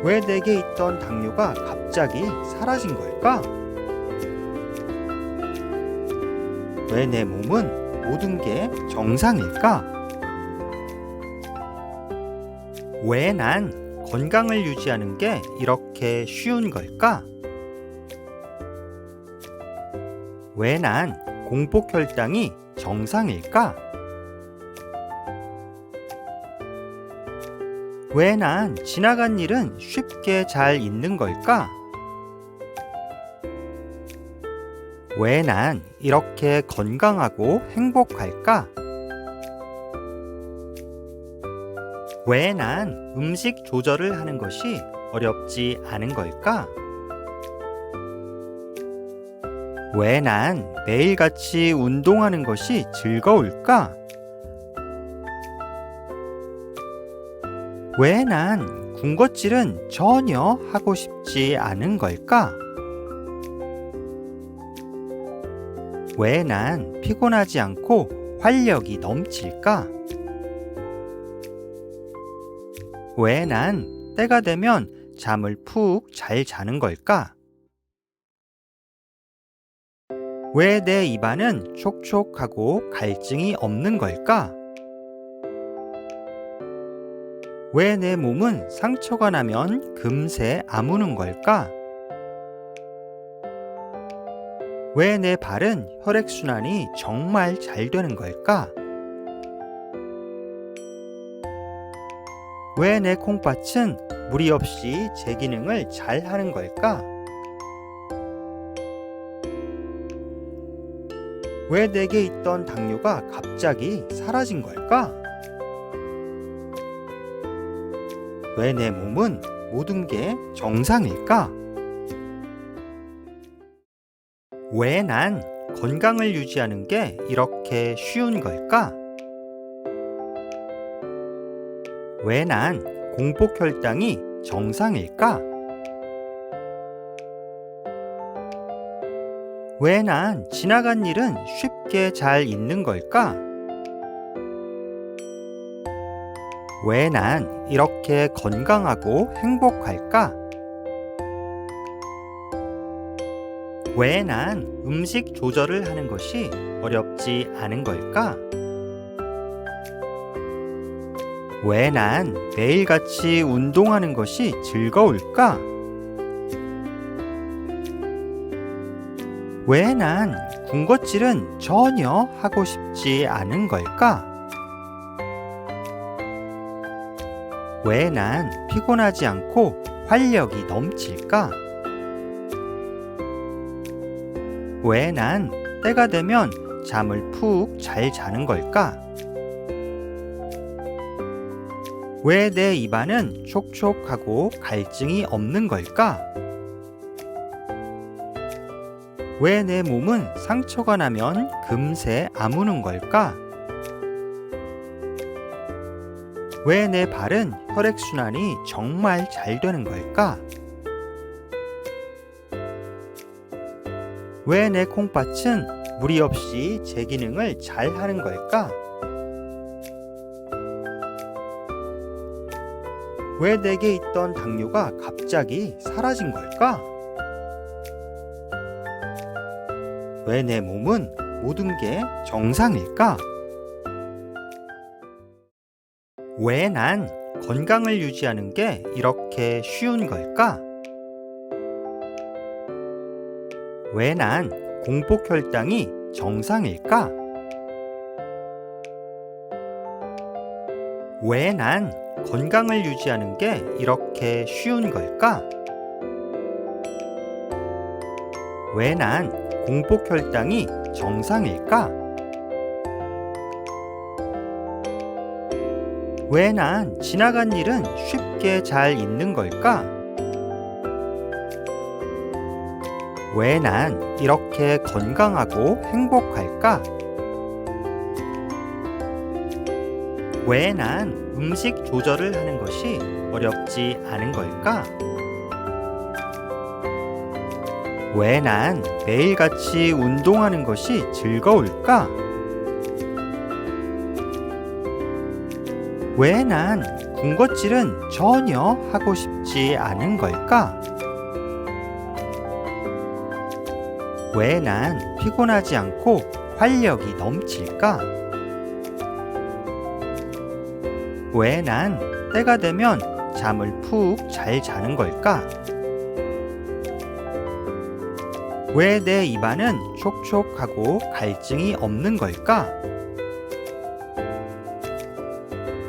왜 내게 있던 당뇨가 갑자기 사라진 걸까? 왜 내 몸은 모든 게 정상일까? 왜 난 건강을 유지하는 게 이렇게 쉬운 걸까? 왜 난 공복 혈당이 정상일까? 왜 난 지나간 일은 쉽게 잘 잊는 걸까? 왜 난 이렇게 건강하고 행복할까? 왜 난 음식 조절을 하는 것이 어렵지 않은 걸까? 왜 난 매일같이 운동하는 것이 즐거울까? 왜 난 군것질은 전혀 하고 싶지 않은 걸까? 왜 난 피곤하지 않고 활력이 넘칠까? 왜 난 때가 되면 잠을 푹 잘 자는 걸까? 왜 내 입안은 촉촉하고 갈증이 없는 걸까? 왜 내 몸은 상처가 나면 금세 아무는 걸까? 왜 내 발은 혈액순환이 정말 잘 되는 걸까? 왜 내 콩팥은 무리 없이 제 기능을 잘 하는 걸까? 왜 내게 있던 당뇨가 갑자기 사라진 걸까? 왜 내 몸은 모든 게 정상일까? 왜 난 건강을 유지하는 게 이렇게 쉬운 걸까? 왜 난 공복 혈당이 정상일까? 왜 난 지나간 일은 쉽게 잘 잊는 걸까? 왜 난 이렇게 건강하고 행복할까? 왜 난 음식 조절을 하는 것이 어렵지 않은 걸까? 왜 난 매일같이 운동하는 것이 즐거울까? 왜 난 군것질은 전혀 하고 싶지 않은 걸까? 왜 난 피곤하지 않고 활력이 넘칠까? 왜 난 때가 되면 잠을 푹 잘 자는 걸까? 왜 내 입안은 촉촉하고 갈증이 없는 걸까? 왜 내 몸은 상처가 나면 금세 아무는 걸까? 왜 내 발은 혈액순환이 정말 잘 되는 걸까? 왜 내 콩팥은 무리 없이 제 기능을 잘 하는 걸까? 왜 내게 있던 당뇨가 갑자기 사라진 걸까? 왜 내 몸은 모든 게 정상일까? 왜 난 건강을 유지하는 게 이렇게 쉬운 걸까? 왜 난 공복 혈당이 정상일까? 왜 난 건강을 유지하는 게 이렇게 쉬운 걸까? 왜 난 공복 혈당이 정상일까? 왜 난 지나간 일은 쉽게 잘 잊는 걸까? 왜 난 이렇게 건강하고 행복할까? 왜 난 음식 조절을 하는 것이 어렵지 않은 걸까? 왜 난 매일같이 운동하는 것이 즐거울까? 왜 난 군것질은 전혀 하고 싶지 않은 걸까? 왜 난 피곤하지 않고 활력이 넘칠까? 왜 난 때가 되면 잠을 푹 잘 자는 걸까? 왜 내 입안은 촉촉하고 갈증이 없는 걸까?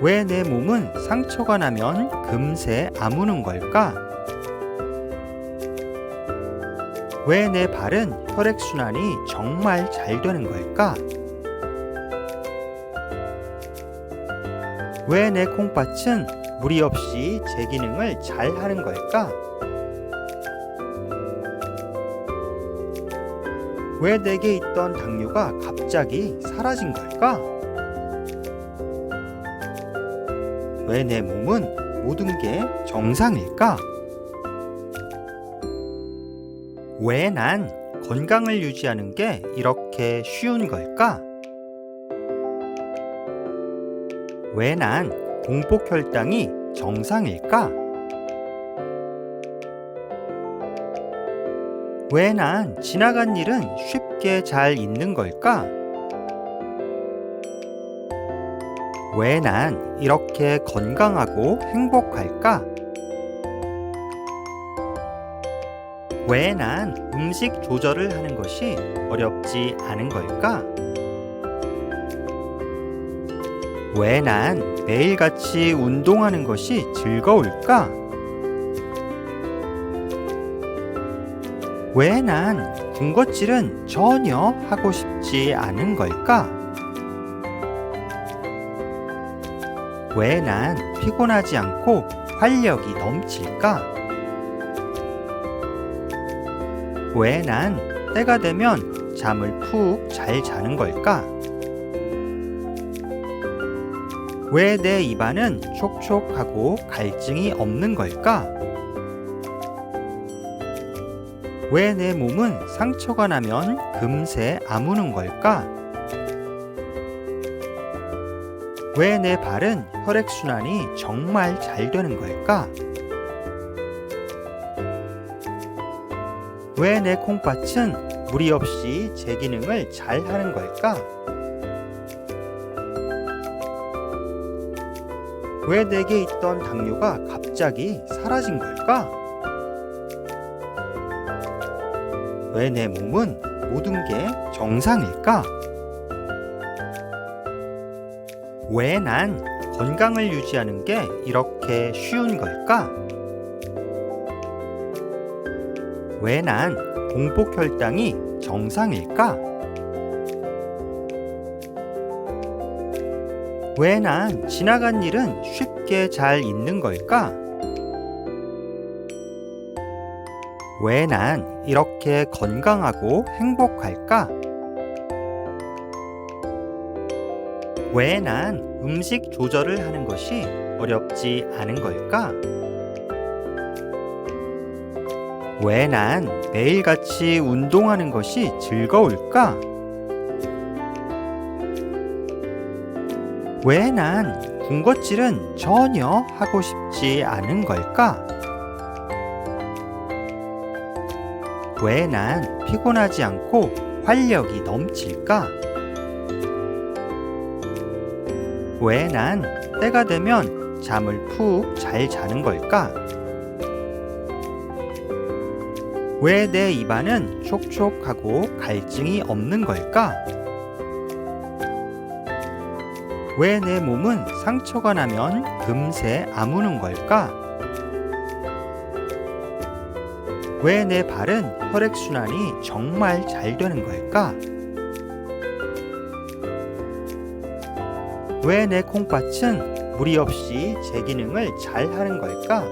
왜 내 몸은 상처가 나면 금세 아무는 걸까? 왜 내 발은 혈액순환이 정말 잘 되는 걸까? 왜 내 콩팥은 무리 없이 제 기능을 잘 하는 걸까? 왜 내게 있던 당뇨가 갑자기 사라진 걸까? 왜 내 몸은 모든 게 정상일까? 왜 난 건강을 유지하는 게 이렇게 쉬운 걸까? 왜 난 공복 혈당이 정상일까? 왜 난 지나간 일은 쉽게 잘 잊는 걸까? 왜 난 이렇게 건강하고 행복할까? 왜 난 음식 조절을 하는 것이 어렵지 않은 걸까? 왜 난 매일같이 운동하는 것이 즐거울까? 왜 난 군것질은 전혀 하고 싶지 않은 걸까? 왜 난 피곤하지 않고 활력이 넘칠까? 왜 난 때가 되면 잠을 푹 잘 자는 걸까? 왜 내 입안은 촉촉하고 갈증이 없는 걸까? 왜 내 몸은 상처가 나면 금세 아무는 걸까? 왜 내 발은 혈액순환이 정말 잘 되는 걸까? 왜 내 콩팥은 무리 없이 제 기능을 잘 하는 걸까? 왜 내게 있던 당뇨가 갑자기 사라진 걸까? 왜 내 몸은 모든 게 정상일까? 왜 난 건강을 유지하는 게 이렇게 쉬운 걸까? 왜 난 공복 혈당이 정상일까? 왜 난 지나간 일은 쉽게 잘 잊는 걸까? 왜 난 이렇게 건강하고 행복할까? 왜 난 음식 조절을 하는 것이 어렵지 않은 걸까? 왜 난 매일같이 운동하는 것이 즐거울까? 왜 난 군것질은 전혀 하고 싶지 않은 걸까? 왜 난 피곤하지 않고 활력이 넘칠까? 왜 난 때가 되면 잠을 푹 잘 자는 걸까? 왜 내 입안은 촉촉하고 갈증이 없는 걸까? 왜 내 몸은 상처가 나면 금세 아무는 걸까? 왜 내 발은 혈액순환이 정말 잘 되는 걸까? 왜 내 콩팥은 무리 없이 제 기능을 잘 하는 걸까?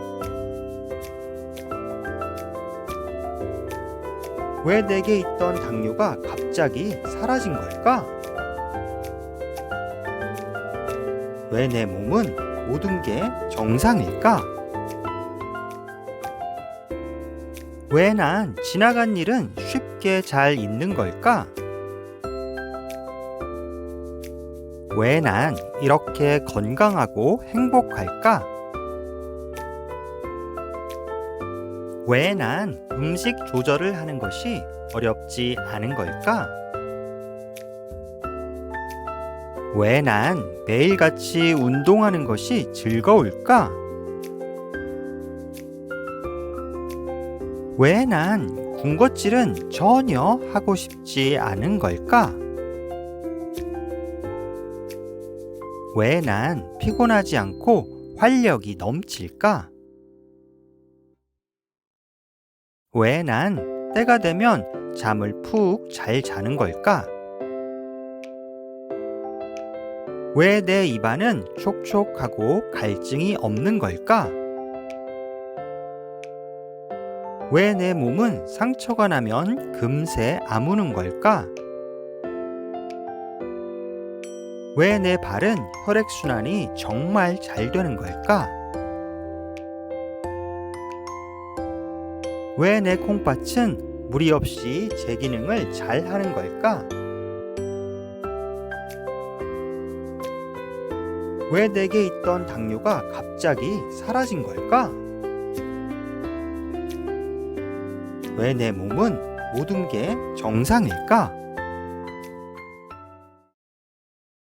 왜 내게 있던 당뇨가 갑자기 사라진 걸까? 왜 내 몸은 모든 게 정상일까? 왜 난 지나간 일은 쉽게 잘 잊는 걸까? 왜 난 이렇게 건강하고 행복할까? 왜 난 음식 조절을 하는 것이 어렵지 않은 걸까? 왜 난 매일같이 운동하는 것이 즐거울까? 왜 난 군것질은 전혀 하고 싶지 않은 걸까? 왜 난 피곤하지 않고 활력이 넘칠까? 왜 난 때가 되면 잠을 푹 잘 자는 걸까? 왜 내 입안은 촉촉하고 갈증이 없는 걸까? 왜 내 몸은 상처가 나면 금세 아무는 걸까? 왜 내 발은 혈액순환이 정말 잘 되는 걸까? 왜 내 콩팥은 무리 없이 제 기능을 잘 하는 걸까? 왜 내게 있던 당뇨가 갑자기 사라진 걸까? 왜 내 몸은 모든 게 정상일까?